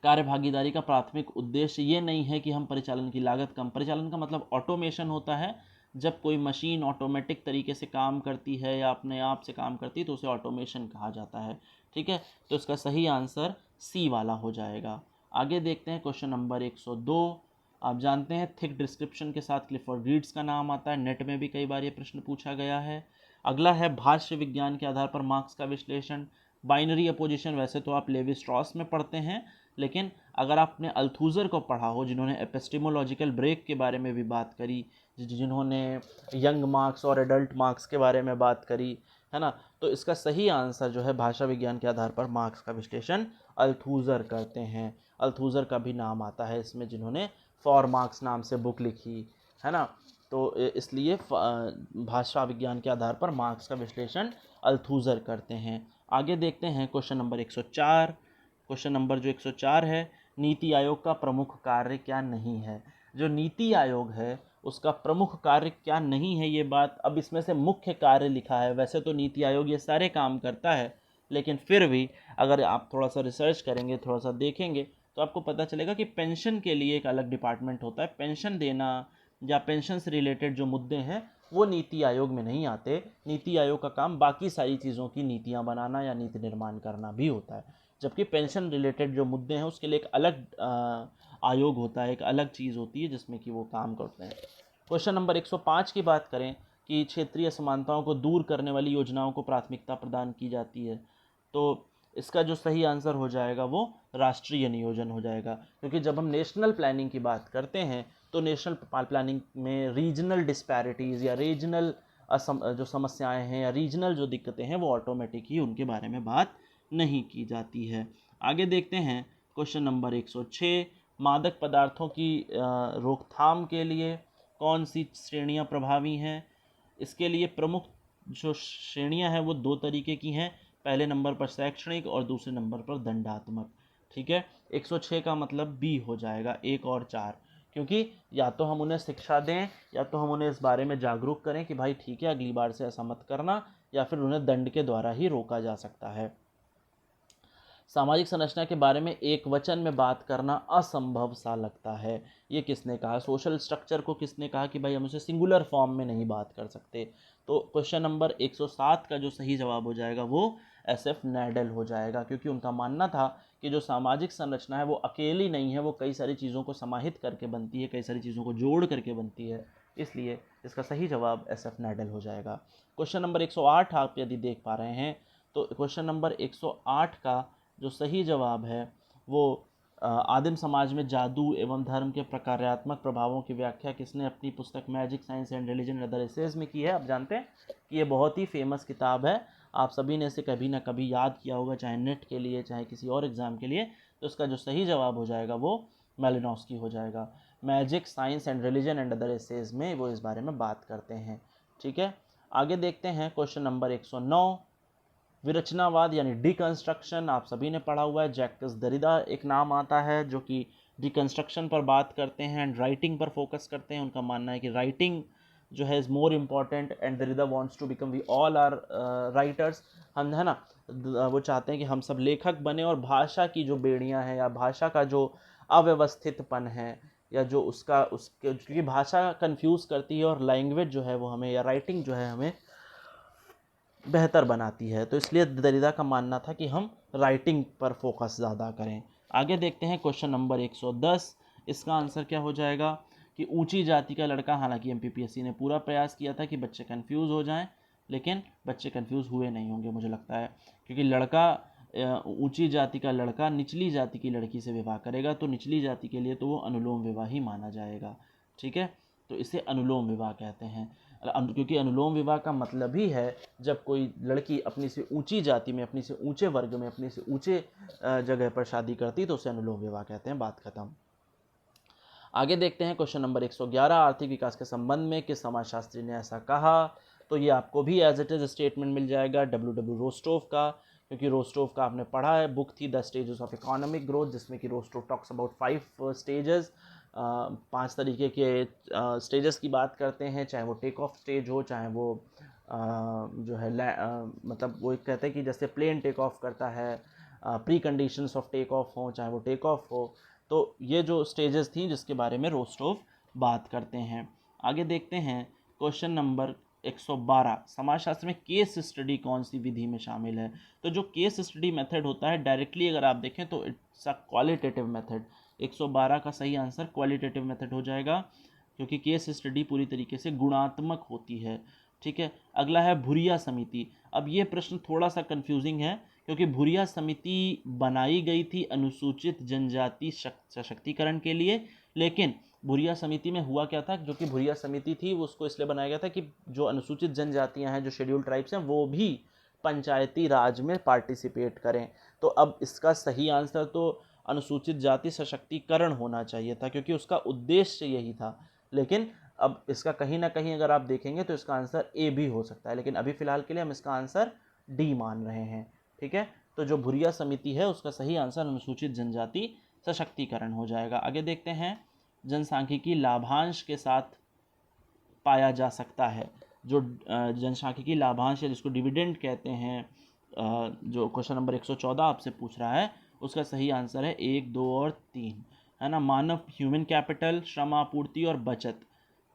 Speaker 1: कार्य भागीदारी का प्राथमिक उद्देश्य ये नहीं है कि हम परिचालन की लागत कम, परिचालन का मतलब ऑटोमेशन होता है। जब कोई मशीन ऑटोमेटिक तरीके से काम करती है या अपने आप से काम करती है तो उसे ऑटोमेशन कहा जाता है। ठीक है, तो इसका सही आंसर सी वाला हो जाएगा। आगे देखते हैं क्वेश्चन नंबर 102। आप जानते हैं थिक डिस्क्रिप्शन के साथ क्लिफोर्ड रीड्स का नाम आता है, नेट में भी कई बार ये प्रश्न पूछा गया है। अगला है भाष्य विज्ञान के आधार पर मार्क्स का विश्लेषण। बाइनरी अपोजिशन वैसे तो आप लेवी स्ट्रॉस में पढ़ते हैं, लेकिन अगर आपने अल्थूज़र को पढ़ा हो जिन्होंने एपिस्टेमोलॉजिकल ब्रेक के बारे में भी बात करी, जिन्होंने यंग मार्क्स और एडल्ट मार्क्स के बारे में बात करी, है ना, तो इसका सही आंसर जो है भाषा विज्ञान के आधार पर मार्क्स का विश्लेषण अल्थूज़र करते हैं। अल्थूज़र का भी नाम आता है इसमें जिन्होंने फॉर मार्क्स नाम से बुक लिखी, है ना, तो इसलिए भाषा विज्ञान के आधार पर मार्क्स का विश्लेषण अल्थूज़र करते हैं। आगे देखते हैं क्वेश्चन नंबर 104। क्वेश्चन नंबर जो 104 है, नीति आयोग का प्रमुख कार्य क्या नहीं है। जो नीति आयोग है उसका प्रमुख कार्य क्या नहीं है, ये बात अब इसमें से मुख्य कार्य लिखा है। वैसे तो नीति आयोग ये सारे काम करता है, लेकिन फिर भी अगर आप थोड़ा सा रिसर्च करेंगे, थोड़ा सा देखेंगे तो आपको पता चलेगा कि पेंशन के लिए एक अलग डिपार्टमेंट होता है। पेंशन देना या पेंशन से रिलेटेड जो मुद्दे हैं वो नीति आयोग में नहीं आते। नीति आयोग का काम बाकी सारी चीज़ों की नीतियाँ बनाना या नीति निर्माण करना भी होता है, जबकि पेंशन रिलेटेड जो मुद्दे हैं उसके लिए एक अलग आयोग होता है, एक अलग चीज़ होती है जिसमें कि वो काम करते हैं। क्वेश्चन नंबर 105 की बात करें कि क्षेत्रीय असमानताओं को दूर करने वाली योजनाओं को प्राथमिकता प्रदान की जाती है, तो इसका जो सही आंसर हो जाएगा वो राष्ट्रीय नियोजन हो जाएगा, क्योंकि जब हम नेशनल प्लानिंग की बात करते हैं तो नेशनल प्लानिंग में रीजनल डिस्पैरिटीज़ या रीजनल जो समस्याएं हैं या रीजनल जो दिक्कतें हैं वो ऑटोमेटिक ही उनके बारे में बात नहीं की जाती है। आगे देखते हैं क्वेश्चन नंबर 106, मादक पदार्थों की रोकथाम के लिए कौन सी श्रेणियां प्रभावी हैं। इसके लिए प्रमुख जो श्रेणियां हैं वो दो तरीके की हैं, पहले नंबर पर शैक्षणिक और दूसरे नंबर पर दंडात्मक। ठीक है, 106 का मतलब बी हो जाएगा, 1 और 4, क्योंकि या तो हम उन्हें शिक्षा दें या तो हम उन्हें इस बारे में जागरूक करें कि भाई ठीक है अगली बार से ऐसा मत करना, या फिर उन्हें दंड के द्वारा ही रोका जा सकता है। सामाजिक संरचना के बारे में एक वचन में बात करना असंभव सा लगता है, ये किसने कहा। सोशल स्ट्रक्चर को किसने कहा कि भाई हम उसे सिंगुलर फॉर्म में नहीं बात कर सकते। तो क्वेश्चन नंबर 107 का जो सही जवाब हो जाएगा वो SF नैडल हो जाएगा, क्योंकि उनका मानना था कि जो सामाजिक संरचना है वो अकेली नहीं है, वो कई सारी चीज़ों को समाहित करके बनती है, कई सारी चीज़ों को जोड़ करके बनती है, इसलिए इसका सही जवाब SF नैडल हो जाएगा। क्वेश्चन नंबर 108 आप यदि देख पा रहे हैं तो क्वेश्चन नंबर 108 का जो सही जवाब है वो आदिम समाज में जादू एवं धर्म के प्रकार्यात्मक प्रभावों की व्याख्या किसने अपनी पुस्तक magic science and religion and other essays में की है। आप जानते हैं कि ये बहुत ही फेमस किताब है, आप सभी ने इसे कभी ना कभी याद किया होगा, चाहे नेट के लिए चाहे किसी और एग्ज़ाम के लिए। तो इसका जो सही जवाब हो जाएगा वो मेलिनोव्स्की हो जाएगा। Magic science and religion and other essays में वो इस बारे में बात करते हैं। ठीक है, आगे देखते हैं क्वेश्चन नंबर 109, विरचनावाद यानी डिकंस्ट्रक्शन। आप सभी ने पढ़ा हुआ है, जैक्स दरिदा एक नाम आता है जो कि डिकंस्ट्रक्शन पर बात करते हैं एंड राइटिंग पर फोकस करते हैं। उनका मानना है कि राइटिंग जो है is more important and Derrida wants to become we all are writers. हम है ना, वो चाहते हैं कि हम सब लेखक बने और भाषा की जो बेड़ियां हैं या भाषा का जो अव्यवस्थितपन है या जो उसके क्योंकि भाषा कंफ्यूज करती है और लैंग्वेज जो है वो हमें या राइटिंग जो है हमें बेहतर बनाती है, तो इसलिए दरिदा का मानना था कि हम राइटिंग पर फोकस ज़्यादा करें। आगे देखते हैं क्वेश्चन नंबर 110, इसका आंसर क्या हो जाएगा कि ऊंची जाति का लड़का। हालांकि MPPSC ने पूरा प्रयास किया था कि बच्चे कंफ्यूज हो जाएं, लेकिन बच्चे कंफ्यूज हुए नहीं होंगे मुझे लगता है, क्योंकि लड़का ऊंची जाति का लड़का निचली जाति की लड़की से विवाह करेगा तो निचली जाति के लिए तो वो अनुलोम विवाह ही माना जाएगा। ठीक है, तो इसे अनुलोम विवाह कहते हैं, क्योंकि अनुलोम विवाह का मतलब ही है जब कोई लड़की अपनी से ऊंची जाति में, अपनी से ऊंचे वर्ग में, अपनी से ऊंचे जगह पर शादी करती तो उसे अनुलोम विवाह कहते हैं। बात खत्म। आगे देखते हैं क्वेश्चन नंबर 111, आर्थिक विकास के संबंध में किस समाजशास्त्री ने ऐसा कहा। तो ये आपको भी एज इट इज़ स्टेटमेंट मिल जाएगा W रोस्टोव का, क्योंकि रोस्टोव का आपने पढ़ा है, बुक थी the stages of economic growth, जिसमें कि रोस्टोव टॉक्स अबाउट 5 स्टेजेस, 5 तरीके के स्टेजेस की बात करते हैं, चाहे वो टेक ऑफ स्टेज हो, चाहे वो जो है मतलब वो कहते हैं कि जैसे प्लेन टेक ऑफ करता है, preconditions of take off हो, चाहे वो टेक ऑफ हो। तो ये जो स्टेजेस थी जिसके बारे में रोस्टोव बात करते हैं। आगे देखते हैं क्वेश्चन नंबर 112, समाजशास्त्र में केस स्टडी कौन सी विधि में शामिल है। तो जो केस स्टडी मेथड होता है डायरेक्टली अगर आप देखें तो इट्स अ क्वालिटेटिव मेथड। 112 का सही आंसर क्वालिटेटिव मेथड हो जाएगा, क्योंकि केस स्टडी पूरी तरीके से गुणात्मक होती है। ठीक है, अगला है भुरिया समिति। अब ये प्रश्न थोड़ा सा कंफ्यूजिंग है, क्योंकि भुरिया समिति बनाई गई थी अनुसूचित जनजाति सशक्तिकरण के लिए, लेकिन भुरिया समिति में हुआ क्या था, जो कि भुरिया समिति थी वो उसको इसलिए बनाया गया था कि जो अनुसूचित जनजातियां हैं, जो शेड्यूल्ड ट्राइब्स हैं, वो भी पंचायती राज में पार्टिसिपेट करें। तो अब इसका सही आंसर तो अनुसूचित जाति सशक्तिकरण होना चाहिए था, क्योंकि उसका उद्देश्य यही था। लेकिन अब इसका कहीं ना कहीं अगर आप देखेंगे तो इसका आंसर ए भी हो सकता है, लेकिन अभी फिलहाल के लिए हम इसका आंसर डी मान रहे हैं। ठीक है, तो जो भुरिया समिति है उसका सही आंसर अनुसूचित जनजाति सशक्तिकरण हो जाएगा। आगे देखते हैं, जनसांख्यिकी लाभांश के साथ पाया जा सकता है। जो जनसांख्यिकी लाभांश है जिसको डिविडेंड कहते हैं, जो क्वेश्चन नंबर 114 आपसे पूछ रहा है, उसका सही आंसर है 1, 2 और 3, है ना। मानव ह्यूमन कैपिटल, श्रम आपूर्ति और बचत।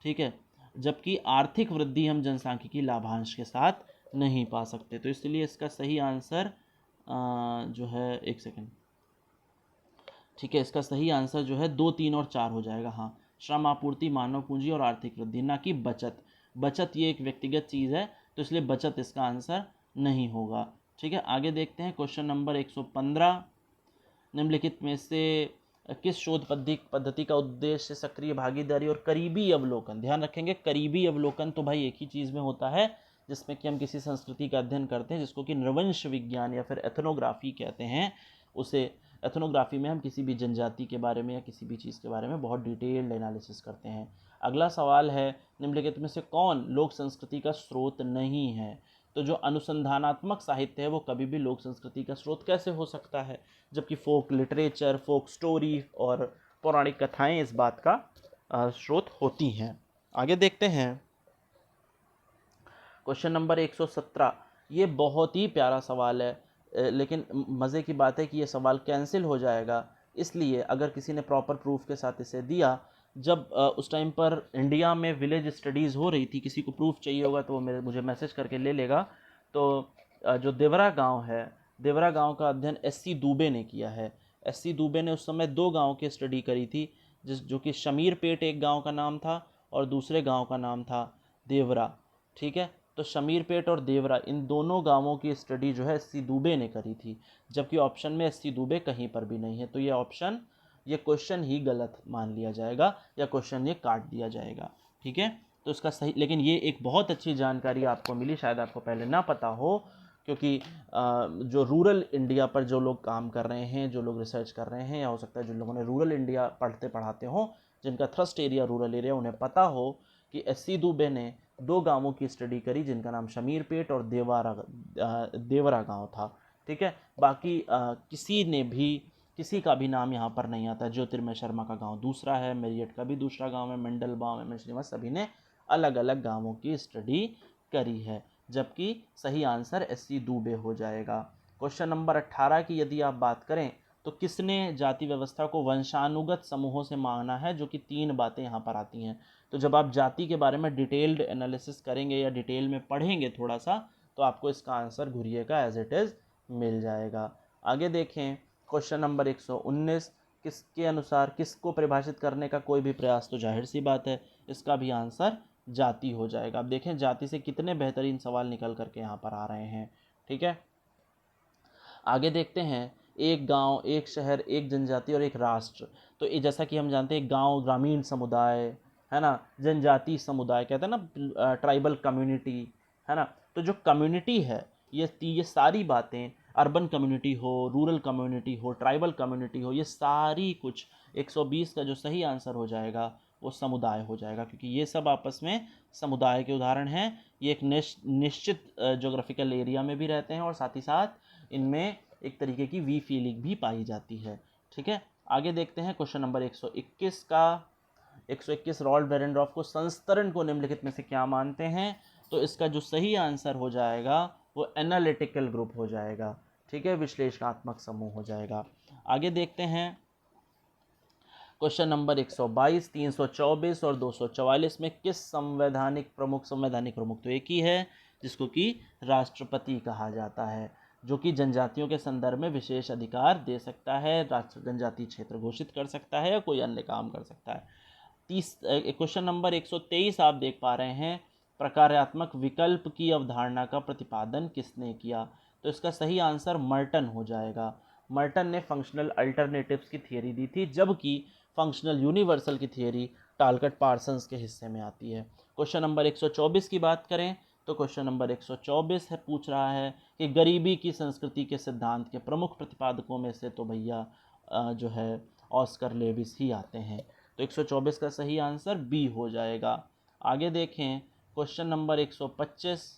Speaker 1: ठीक है, जबकि आर्थिक वृद्धि हम जनसांख्यिकी लाभांश के साथ नहीं पा सकते, तो इसलिए इसका सही आंसर जो है, एक सेकेंड, ठीक है, इसका सही आंसर जो है 2, 3 और 4 हो जाएगा। हाँ, श्रम आपूर्ति, मानव पूंजी और आर्थिक वृद्धि, ना कि बचत। बचत ये एक व्यक्तिगत चीज़ है, तो इसलिए बचत इसका आंसर नहीं होगा। ठीक है, आगे देखते हैं क्वेश्चन नंबर 115। निम्नलिखित में से किस शोध पद्धति का उद्देश्य सक्रिय भागीदारी और करीबी अवलोकन। ध्यान रखेंगे, करीबी अवलोकन तो भाई एक ही चीज़ में होता है, जिसमें कि हम किसी संस्कृति का अध्ययन करते हैं, जिसको कि नृवंश विज्ञान या फिर एथनोग्राफी कहते हैं। उसे एथनोग्राफी में हम किसी भी जनजाति के बारे में या किसी भी चीज़ के बारे में बहुत डिटेल्ड एनालिसिस करते हैं। अगला सवाल है, निम्नलिखित में से कौन लोक संस्कृति का स्रोत नहीं है। तो जो अनुसंधानात्मक साहित्य है वो कभी भी लोक संस्कृति का स्रोत कैसे हो सकता है, जबकि फोक लिटरेचर, फोक स्टोरी और पौराणिक कथाएं इस बात का स्रोत होती हैं। आगे देखते हैं क्वेश्चन नंबर 117। ये बहुत ही प्यारा सवाल है, लेकिन मज़े की बात है कि ये सवाल कैंसिल हो जाएगा, इसलिए अगर किसी ने प्रॉपर प्रूफ के साथ इसे दिया। जब उस टाइम पर इंडिया में विलेज स्टडीज़ हो रही थी, किसी को प्रूफ चाहिए होगा तो वो मुझे मैसेज करके ले लेगा। तो जो देवरा गांव है, देवरा गांव का अध्ययन एससी दुबे ने किया है। एससी दुबे ने उस समय 2 गांव की स्टडी करी थी, जो कि शमीरपेट एक गांव का नाम था और दूसरे गांव का नाम था देवरा। ठीक है, तो शमीरपेट और देवरा इन दोनों गांवों की स्टडी जो है एससी दुबे ने करी थी, जबकि ऑप्शन में एससी दुबे कहीं पर भी नहीं है। तो ये क्वेश्चन ही गलत मान लिया जाएगा या क्वेश्चन ये काट दिया जाएगा। ठीक है, तो इसका सही, लेकिन ये एक बहुत अच्छी जानकारी आपको मिली, शायद आपको पहले ना पता हो, क्योंकि जो रूरल इंडिया पर जो लोग काम कर रहे हैं, जो लोग रिसर्च कर रहे हैं, या हो सकता है जिन लोगों ने रूरल इंडिया पढ़ते पढ़ाते हों, जिनका थ्रस्ट एरिया रूरल एरिया, उन्हें पता हो कि एससी दुबे ने 2 गांवों की स्टडी करी, जिनका नाम शमीरपेट और देवरा गांव था। ठीक है, बाकी किसी का भी नाम यहाँ पर नहीं आता। ज्योतिर्मय शर्मा का गांव दूसरा है, मेरियट का भी दूसरा गांव है, मंडल गांव है, श्रीनिवास, सभी ने अलग अलग गांवों की स्टडी करी है, जबकि सही आंसर एससी दुबे हो जाएगा। क्वेश्चन नंबर 18 की यदि आप बात करें तो किसने जाति व्यवस्था को वंशानुगत समूहों से माना है, जो कि 3 बातें यहाँ पर आती हैं। तो जब आप जाति के बारे में डिटेल्ड एनालिसिस करेंगे या डिटेल में पढ़ेंगे थोड़ा सा, तो आपको इसका आंसर घुरिए का एज इट इज़ मिल जाएगा। आगे देखें क्वेश्चन नंबर 119। किसके अनुसार किसको परिभाषित करने का कोई भी प्रयास, तो जाहिर सी बात है इसका भी आंसर जाति हो जाएगा। अब देखें जाति से कितने बेहतरीन सवाल निकल करके यहाँ पर आ रहे हैं। ठीक है, आगे देखते हैं, एक गांव, एक शहर, एक जनजाति और एक राष्ट्र। तो ये जैसा कि हम जानते हैं, गांव ग्रामीण समुदाय है ना, जनजाति समुदाय कहते हैं ना, ट्राइबल कम्युनिटी है ना। तो जो कम्युनिटी है, ये सारी बातें, अर्बन कम्युनिटी हो, रूरल कम्युनिटी हो, ट्राइबल कम्युनिटी हो, ये सारी कुछ 120 का जो सही आंसर हो जाएगा वो समुदाय हो जाएगा, क्योंकि ये सब आपस में समुदाय के उदाहरण हैं। ये एक निश्चित जोग्राफिकल एरिया में भी रहते हैं और साथ ही साथ इनमें एक तरीके की वी फीलिंग भी पाई जाती है। ठीक है, आगे देखते हैं क्वेश्चन नंबर 121 का। 121, रॉल्फ बेरेंडॉर्फ को संस्तरण को निम्नलिखित में से क्या मानते हैं। तो इसका जो सही आंसर हो जाएगा वो एनालिटिकल ग्रुप हो जाएगा। ठीक है, विश्लेषणात्मक समूह हो जाएगा। आगे देखते हैं क्वेश्चन नंबर 122, 324 और 244 में किस संवैधानिक प्रमुख तो एक ही है, जिसको कि राष्ट्रपति कहा जाता है, जो कि जनजातियों के संदर्भ में विशेष अधिकार दे सकता है, जनजातीय क्षेत्र घोषित कर सकता है या कोई अन्य काम कर सकता है। क्वेश्चन नंबर 123 आप देख पा रहे हैं, प्रकार्यात्मक विकल्प की अवधारणा का प्रतिपादन किसने किया। तो इसका सही आंसर मर्टन हो जाएगा। मर्टन ने फंक्शनल अल्टरनेटिव्स की थियरी दी थी, जबकि फंक्शनल यूनिवर्सल की थियरी टालकट पार्सन्स के हिस्से में आती है। क्वेश्चन नंबर 124 की बात करें तो क्वेश्चन नंबर 124 है, पूछ रहा है कि गरीबी की संस्कृति के सिद्धांत के प्रमुख प्रतिपादकों में से तो भैया जो है ऑस्कर लेविस ही आते हैं। तो 124 का सही आंसर बी हो जाएगा। आगे देखें क्वेश्चन नंबर 125।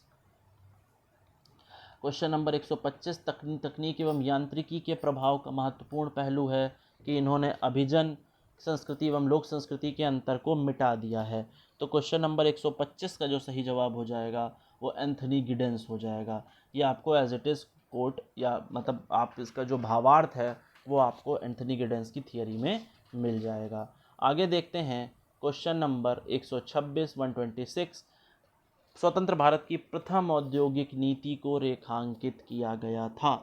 Speaker 1: क्वेश्चन नंबर 125 तकनीक एवं यांत्रिकी के प्रभाव का महत्वपूर्ण पहलू है कि इन्होंने अभिजन संस्कृति एवं लोक संस्कृति के अंतर को मिटा दिया है। तो क्वेश्चन नंबर 125 का जो सही जवाब हो जाएगा वो एंथनी गिडेंस हो जाएगा। ये आपको एज इट इज़ कोट, या मतलब आप इसका जो भावार्थ है वो आपको एंथनी गिडेंस की थियरी में मिल जाएगा। आगे देखते हैं क्वेश्चन नंबर 126, 126। स्वतंत्र भारत की प्रथम औद्योगिक नीति को रेखांकित किया गया था।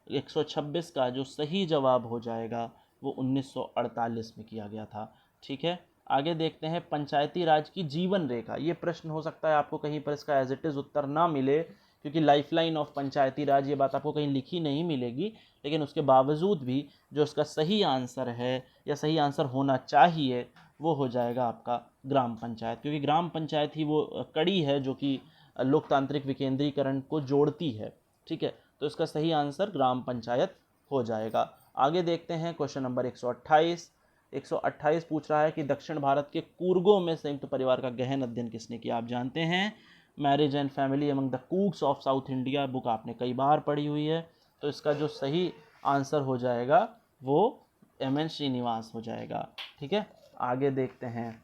Speaker 1: 126 का जो सही जवाब हो जाएगा वो 1948 में किया गया था। ठीक है, आगे देखते हैं पंचायती राज की जीवन रेखा। ये प्रश्न हो सकता है आपको कहीं पर इसका एज इट इज़ उत्तर ना मिले, क्योंकि लाइफलाइन ऑफ पंचायती राज ये बात आपको कहीं लिखी नहीं मिलेगी, लेकिन उसके बावजूद भी जो इसका सही आंसर है या सही आंसर होना चाहिए वो हो जाएगा आपका ग्राम पंचायत, क्योंकि ग्राम पंचायत ही वो कड़ी है जो कि लोकतांत्रिक विकेंद्रीकरण को जोड़ती है। ठीक है, तो इसका सही आंसर ग्राम पंचायत हो जाएगा। आगे देखते हैं क्वेश्चन नंबर 128। 128 पूछ रहा है कि दक्षिण भारत के कूर्गों में संयुक्त परिवार का गहन अध्ययन किसने किया। आप जानते हैं marriage and family among the Coorgs of south India book आपने कई बार पढ़ी हुई है, तो इसका जो सही आंसर हो जाएगा वो एम.एन. श्रीनिवास हो जाएगा। ठीक है, आगे देखते हैं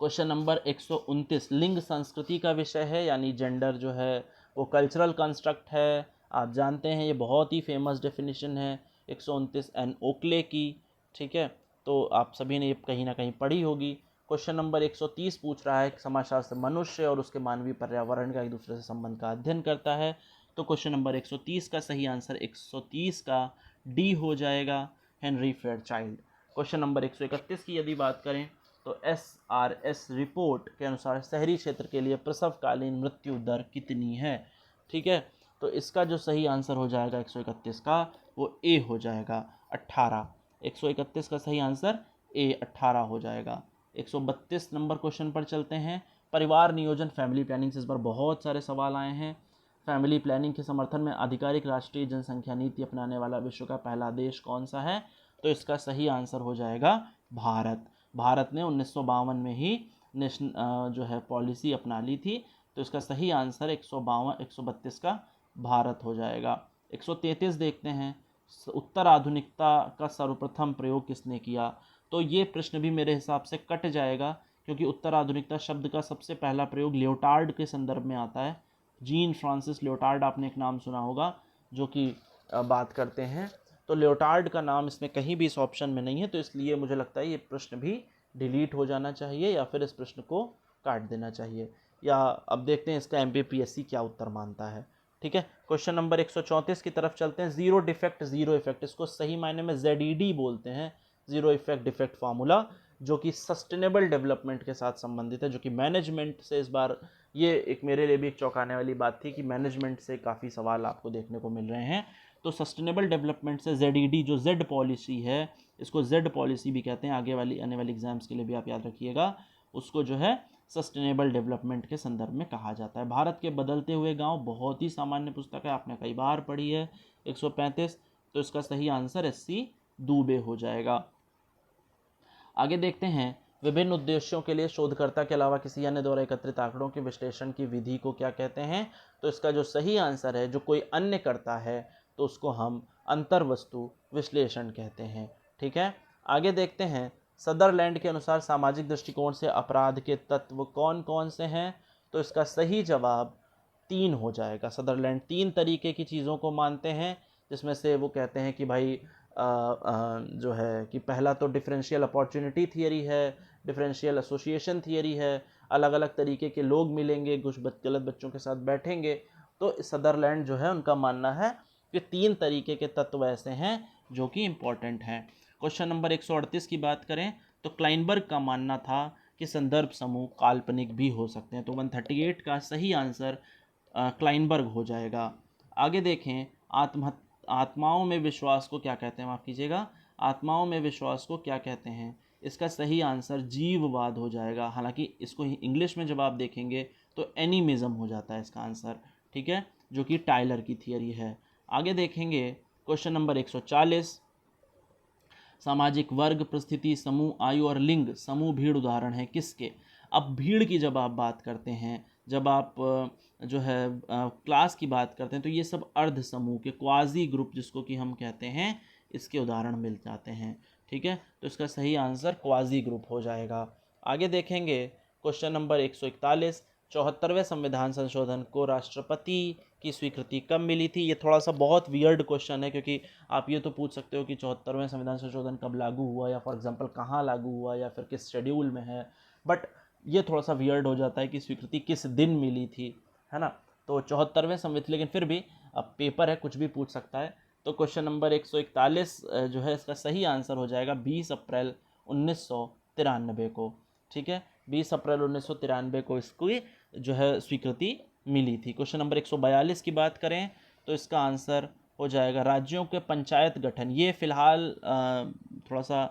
Speaker 1: क्वेश्चन नंबर 129। लिंग संस्कृति का विषय है, यानी जेंडर जो है वो कल्चरल कंस्ट्रक्ट है। आप जानते हैं ये बहुत ही फेमस डेफिनेशन है 129 एन ओकले की। ठीक है, तो आप सभी ने ये कहीं ना कहीं पढ़ी होगी। क्वेश्चन नंबर 130 पूछ रहा है कि समाजशास्त्र मनुष्य और उसके मानवीय पर्यावरण का एक दूसरे से संबंध का अध्ययन करता है। तो क्वेश्चन नंबर 130 का सही आंसर 130 का डी हो जाएगा, हेनरी फेयरचाइल्ड। क्वेश्चन नंबर 131 की यदि बात करें तो SRS रिपोर्ट के अनुसार शहरी क्षेत्र के लिए प्रसवकालीन मृत्यु दर कितनी है। ठीक है, तो इसका जो सही आंसर हो जाएगा 131 का वो ए हो जाएगा 18। 131 का सही आंसर ए 18 हो जाएगा। 132 नंबर क्वेश्चन पर चलते हैं। परिवार नियोजन फैमिली प्लानिंग से इस बार बहुत सारे सवाल आए हैं। फैमिली प्लानिंग के समर्थन में आधिकारिक राष्ट्रीय जनसंख्या नीति अपनाने वाला विश्व का पहला देश कौन सा है। तो इसका सही आंसर हो जाएगा भारत। भारत ने 1952 में ही जो है पॉलिसी अपना ली थी, तो इसका सही आंसर 132 का भारत हो जाएगा। 133 देखते हैं, उत्तर आधुनिकता का सर्वप्रथम प्रयोग किसने किया। तो ये प्रश्न भी मेरे हिसाब से कट जाएगा, क्योंकि उत्तर आधुनिकता शब्द का सबसे पहला प्रयोग लियोटार्ड के संदर्भ में आता है। जीन फ्रांसिस लियोटार्ड आपने एक नाम सुना होगा जो कि बात करते हैं, तो लियोटार्ड का नाम इसमें कहीं भी इस ऑप्शन में नहीं है, तो इसलिए मुझे लगता है ये प्रश्न भी डिलीट हो जाना चाहिए या फिर इस प्रश्न को काट देना चाहिए। या अब देखते हैं इसका MPPSC क्या उत्तर मानता है। ठीक है, क्वेश्चन नंबर 134 की तरफ चलते हैं। जीरो डिफेक्ट जीरो इफेक्ट, इसको सही मायने में ZED बोलते हैं, जीरो इफेक्ट डिफेक्ट फार्मूला, जो कि सस्टेनेबल डेवलपमेंट के साथ संबंधित है, जो कि मैनेजमेंट से इस बार ये एक मेरे लिए भी एक चौंकाने वाली बात थी कि मैनेजमेंट से काफ़ी सवाल आपको देखने को मिल रहे हैं। तो सस्टेनेबल डेवलपमेंट से ZED जो Z पॉलिसी है, इसको Z पॉलिसी भी कहते हैं, आगे वाली आने वाली एग्जाम्स के लिए भी आप याद रखिएगा, उसको जो है सस्टेनेबल डेवलपमेंट के संदर्भ में कहा जाता है। भारत के बदलते हुए गांव बहुत ही सामान्य पुस्तक है, आपने कई बार पढ़ी है। 135, तो इसका सही आंसर SC दुबे हो जाएगा। आगे देखते हैं, विभिन्न उद्देश्यों के लिए शोधकर्ता के अलावा किसी अन्य द्वारा एकत्रित आंकड़ों के विश्लेषण की विधि को क्या कहते हैं। तो इसका जो सही आंसर है, जो कोई अन्य करता है तो उसको हम अंतर्वस्तु विश्लेषण कहते हैं। ठीक है, आगे देखते हैं, सदरलैंड के अनुसार सामाजिक दृष्टिकोण से अपराध के तत्व कौन कौन से हैं। तो इसका सही जवाब 3 हो जाएगा। सदरलैंड 3 तरीके की चीज़ों को मानते हैं, जिसमें से वो कहते हैं कि भाई जो है कि पहला तो डिफरेंशियल अपॉर्चुनिटी थियरी है, डिफरेंशियल एसोसिएशन थियरी है, अलग अलग तरीके के लोग मिलेंगे, कुछ गलत बच्चों के साथ बैठेंगे। तो सदरलैंड जो है उनका मानना है कि 3 तरीके के तत्व ऐसे हैं जो कि इम्पॉर्टेंट हैं। क्वेश्चन नंबर 138 की बात करें तो क्लाइनबर्ग का मानना था कि संदर्भ समूह काल्पनिक भी हो सकते हैं। तो 138 का सही आंसर क्लाइनबर्ग हो जाएगा। आगे देखें, आत्माओं में विश्वास को क्या कहते हैं, माफ़ कीजिएगा, आत्माओं में विश्वास को क्या कहते हैं। इसका सही आंसर जीववाद हो जाएगा। हालांकि इसको इंग्लिश में जब आप देखेंगे तो एनिमिज्म हो जाता है इसका आंसर। ठीक है, जो कि टाइलर की थियरी है। आगे देखेंगे क्वेश्चन नंबर 140, सामाजिक वर्ग, परिस्थिति, समूह, आयु और लिंग समूह भीड़ उदाहरण है किसके। अब भीड़ की जब आप बात करते हैं, जब आप जो है क्लास की बात करते हैं, तो ये सब अर्ध समूह के क्वाजी ग्रुप जिसको कि हम कहते हैं, इसके उदाहरण मिल जाते हैं। ठीक है, तो इसका सही आंसर क्वाजी ग्रुप हो जाएगा। आगे देखेंगे क्वेश्चन नंबर 141, 74वें संविधान संशोधन को राष्ट्रपति की स्वीकृति कब मिली थी। ये थोड़ा सा बहुत वियर्ड क्वेश्चन है, क्योंकि आप ये तो पूछ सकते हो कि 74वें संविधान संशोधन कब लागू हुआ, या फॉर एग्जांपल कहाँ लागू हुआ, या फिर किस शेड्यूल में है, बट ये थोड़ा सा वियर्ड हो जाता है कि स्वीकृति किस दिन मिली थी, है ना। तो 74वें संविधान, लेकिन फिर भी अब पेपर है, कुछ भी पूछ सकता है। तो क्वेश्चन नंबर 141 जो है इसका सही आंसर हो जाएगा 20 अप्रैल को, ठीक है। 20 अप्रैल 1993 को इसकी जो है स्वीकृति मिली थी। क्वेश्चन नंबर 142 की बात करें तो इसका आंसर हो जाएगा राज्यों के पंचायत गठन। ये फिलहाल थोड़ा सा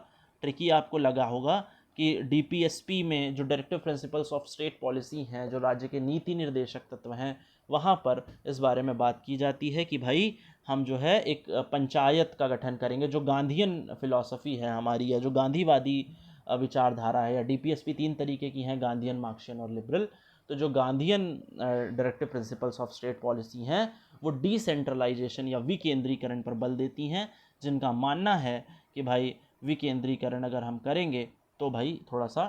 Speaker 1: ट्रिकी आपको लगा होगा कि डीपीएसपी में जो directive principles of state policy हैं, जो राज्य के नीति निर्देशक तत्व हैं, वहाँ पर इस बारे में बात की जाती है कि भाई हम जो है एक पंचायत का गठन करेंगे। जो गांधीयन फिलॉसफी है हमारी, या जो गांधीवादी विचारधारा है, या डीपीएसपी 3 तरीके की हैं, गांधीयन, मार्क्सियन और लिबरल। तो जो Gandhian directive principles of state policy हैं वो डिसेंट्रलाइजेशन या विकेंद्रीकरण पर बल देती हैं, जिनका मानना है कि भाई विकेंद्रीकरण अगर हम करेंगे तो भाई थोड़ा सा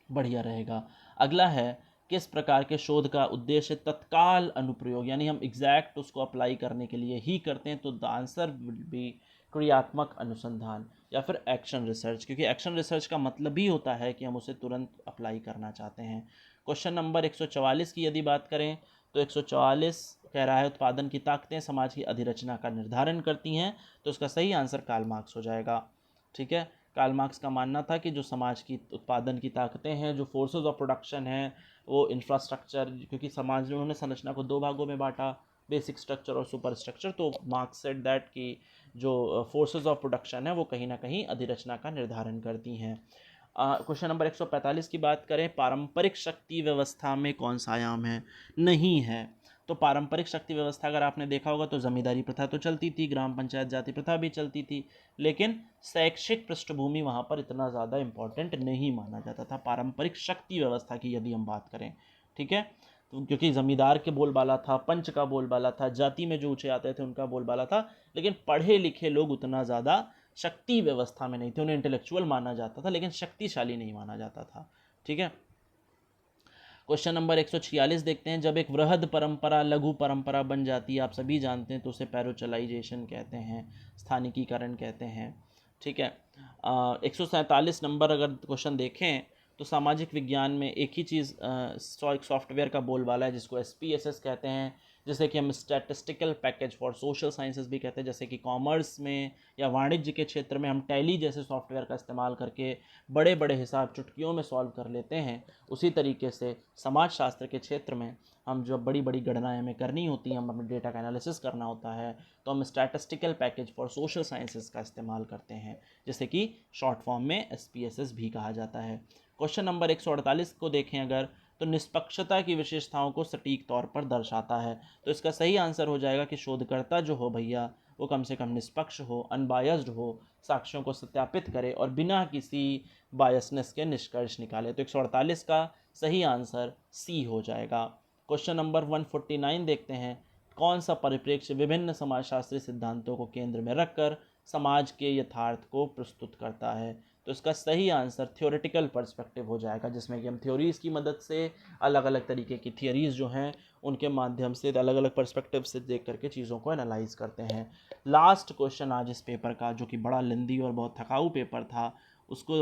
Speaker 1: बढ़िया रहेगा। अगला है किस प्रकार के शोध का उद्देश्य तत्काल अनुप्रयोग, यानी हम एग्जैक्ट उसको अप्लाई करने के लिए ही करते हैं, तो द आंसर विल बी क्रियात्मक अनुसंधान या फिर एक्शन रिसर्च, क्योंकि एक्शन रिसर्च का मतलब ही होता है कि हम उसे तुरंत अप्लाई करना चाहते हैं। क्वेश्चन नंबर 144 की यदि बात करें तो 144 कह रहा है उत्पादन की ताकतें समाज की अधिरचना का निर्धारण करती हैं, तो इसका सही आंसर कार्ल मार्क्स हो जाएगा, ठीक है। कार्ल मार्क्स का मानना था कि जो समाज की उत्पादन की ताकतें हैं, जो फोर्सेस ऑफ प्रोडक्शन हैं, वो इंफ्रास्ट्रक्चर, क्योंकि समाज में उन्होंने संरचना को 2 भागों में बांटा, बेसिक स्ट्रक्चर और सुपर स्ट्रक्चर, तो मार्क्स सेड दैट कि जो फोर्सेस ऑफ प्रोडक्शन है वो कहीं ना कहीं अधिरचना का निर्धारण करती हैं। क्वेश्चन नंबर 145 की बात करें, पारंपरिक शक्ति व्यवस्था में कौन सा आयाम है? नहीं है। तो पारंपरिक शक्ति व्यवस्था अगर आपने देखा होगा तो जमींदारी प्रथा तो चलती थी, ग्राम पंचायत जाति प्रथा भी चलती थी, लेकिन शैक्षिक पृष्ठभूमि वहाँ पर इतना ज़्यादा इम्पोर्टेंट नहीं माना जाता था पारंपरिक शक्ति व्यवस्था की यदि हम बात करें, ठीक है। तो क्योंकि जमींदार के बोलबाला था, पंच का बोलबाला था, जाति में जो ऊँचे आते थे उनका बोलबाला था, लेकिन पढ़े लिखे लोग उतना ज़्यादा शक्ति व्यवस्था में नहीं थे। उन्हें इंटेलेक्चुअल माना जाता था लेकिन शक्तिशाली नहीं माना जाता था, ठीक है। क्वेश्चन नंबर 146 देखते हैं, जब एक वृहद परंपरा लघु परंपरा बन जाती है, आप सभी जानते हैं, तो उसे पैरोचलाइजेशन कहते हैं, स्थानिकीकरण कहते हैं, ठीक है। 147 नंबर अगर क्वेश्चन देखें तो सामाजिक विज्ञान में एक ही चीज़ एक सॉफ्टवेयर का बोलबाला है जिसको SPSS कहते हैं, जैसे कि हम statistical package for social sciences भी कहते हैं। जैसे कि कॉमर्स में या वाणिज्य के क्षेत्र में हम टैली जैसे सॉफ्टवेयर का इस्तेमाल करके बड़े बड़े हिसाब चुटकियों में सॉल्व कर लेते हैं, उसी तरीके से समाजशास्त्र के क्षेत्र में हम जो बड़ी बड़ी गणनाएं हमें करनी होती हैं, हम अपने डेटा का एनालिसिस करना होता है, तो हम statistical package for social sciences का इस्तेमाल करते हैं, जैसे कि शॉर्ट फॉर्म में SPSS भी कहा जाता है। क्वेश्चन नंबर 148 को देखें अगर, तो निष्पक्षता की विशेषताओं को सटीक तौर पर दर्शाता है, तो इसका सही आंसर हो जाएगा कि शोधकर्ता जो हो भैया वो कम से कम निष्पक्ष हो, अनबायस्ड हो, साक्ष्यों को सत्यापित करे और बिना किसी बायसनेस के निष्कर्ष निकाले। तो 148 का सही आंसर C हो जाएगा। क्वेश्चन नंबर 149 देखते हैं, कौन सा परिप्रेक्ष्य विभिन्न समाजशास्त्री सिद्धांतों को केंद्र में रखकर समाज के यथार्थ को प्रस्तुत करता है? तो इसका सही आंसर थ्योरेटिकल पर्सपेक्टिव हो जाएगा, जिसमें कि हम थ्योरीज़ की मदद से अलग अलग तरीके की थियरीज़ जो हैं उनके माध्यम से अलग अलग पर्सपेक्टिव से देख करके चीज़ों को एनालाइज करते हैं। लास्ट क्वेश्चन आज इस पेपर का, जो कि बड़ा लेंदी और बहुत थकाऊ पेपर था, उसको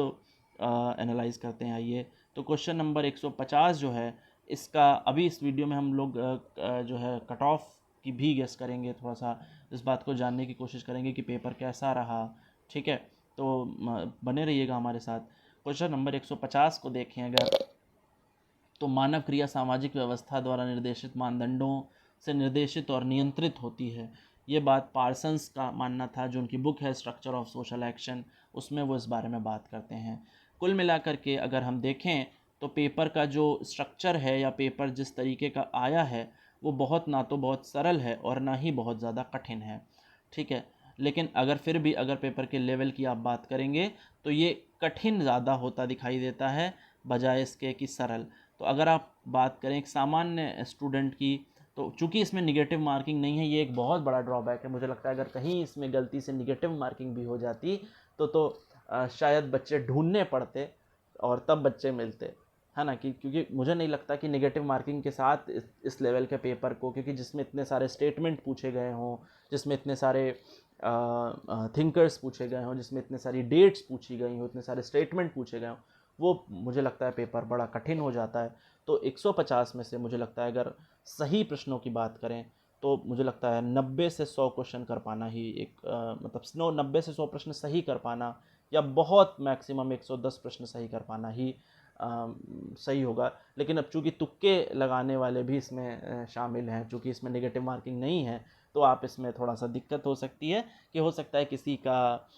Speaker 1: एनालाइज करते हैं। आइए, तो क्वेश्चन नंबर 150 जो है इसका, अभी इस वीडियो में हम लोग जो है कट ऑफ की भी गेस करेंगे, थोड़ा सा इस बात को जानने की कोशिश करेंगे कि पेपर कैसा रहा, ठीक है। तो बने रहिएगा हमारे साथ। क्वेश्चन नंबर 150 को देखें अगर, तो मानव क्रिया सामाजिक व्यवस्था द्वारा निर्देशित मानदंडों से निर्देशित और नियंत्रित होती है। ये बात पार्सन्स का मानना था, जो उनकी बुक है स्ट्रक्चर ऑफ सोशल एक्शन, उसमें वो इस बारे में बात करते हैं। कुल मिलाकर के अगर हम देखें तो पेपर का जो स्ट्रक्चर है या पेपर जिस तरीके का आया है वो बहुत ना तो बहुत सरल है और ना ही बहुत ज़्यादा कठिन है, ठीक है। लेकिन अगर फिर भी अगर पेपर के लेवल की आप बात करेंगे तो ये कठिन ज़्यादा होता दिखाई देता है बजाय इसके कि सरल। तो अगर आप बात करें एक सामान्य स्टूडेंट की, तो चूंकि इसमें निगेटिव मार्किंग नहीं है, ये एक बहुत बड़ा ड्रॉबैक है। मुझे लगता है अगर कहीं इसमें गलती से निगेटिव मार्किंग भी हो जाती तो शायद बच्चे ढूंढने पड़ते और तब बच्चे मिलते, है ना। क्योंकि मुझे नहीं लगता कि नेगेटिव मार्किंग के साथ इस लेवल के पेपर को, क्योंकि जिसमें इतने सारे स्टेटमेंट पूछे गए हों, जिसमें इतने सारे थिंकर्स पूछे गए हों, जिसमें इतने सारी डेट्स पूछी गई हों, इतने सारे स्टेटमेंट पूछे गए हों, वो मुझे लगता है पेपर बड़ा कठिन हो जाता है। तो 150 में से मुझे लगता है अगर सही प्रश्नों की बात करें तो मुझे लगता है 90 से 100 क्वेश्चन कर पाना ही एक मतलब 90 से 100 प्रश्न सही कर पाना या बहुत मैक्सिमम 110 प्रश्न सही कर पाना ही सही होगा। लेकिन अब चूंकि तुक्के लगाने वाले भी इसमें शामिल हैं, चूंकि इसमें नेगेटिव मार्किंग नहीं है, तो आप इसमें थोड़ा सा दिक्कत हो सकती है कि हो सकता है किसी का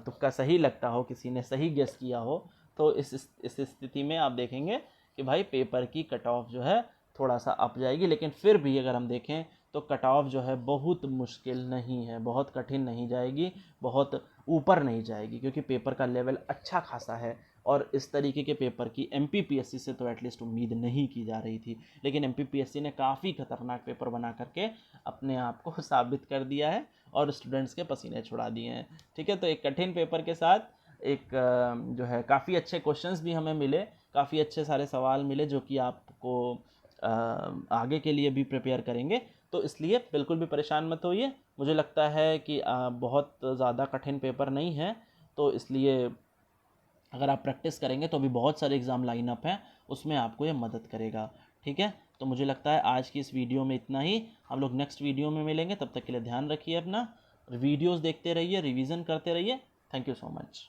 Speaker 1: तुक्का सही लगता हो, किसी ने सही गेस किया हो। तो इस स्थिति में आप देखेंगे कि भाई पेपर की कट ऑफ जो है थोड़ा सा अप जाएगी। लेकिन फिर भी अगर हम देखें तो कट ऑफ जो है बहुत मुश्किल नहीं है, बहुत कठिन नहीं जाएगी, बहुत ऊपर नहीं जाएगी, क्योंकि पेपर का लेवल अच्छा खासा है। और इस तरीके के पेपर की एमपीपीएससी से तो एटलीस्ट उम्मीद नहीं की जा रही थी, लेकिन एमपीपीएससी ने काफ़ी खतरनाक पेपर बना करके अपने आप को साबित कर दिया है और स्टूडेंट्स के पसीने छुड़ा दिए हैं। ठीक है, तो एक कठिन पेपर के साथ एक जो है काफ़ी अच्छे क्वेश्चंस भी हमें मिले, काफ़ी अच्छे सारे सवाल मिले जो कि आपको आगे के लिए भी प्रिपेयर करेंगे। तो इसलिए बिल्कुल भी परेशान मत होइए, मुझे लगता है कि बहुत ज़्यादा कठिन पेपर नहीं है। तो इसलिए अगर आप प्रैक्टिस करेंगे तो अभी बहुत सारे एग्ज़ाम लाइन अप हैं, उसमें आपको ये मदद करेगा। ठीक है, तो मुझे लगता है आज की इस वीडियो में इतना ही। हम लोग नेक्स्ट वीडियो में मिलेंगे, तब तक के लिए ध्यान रखिए अपना, वीडियोस देखते रहिए, रिवीजन करते रहिए। Thank you so much.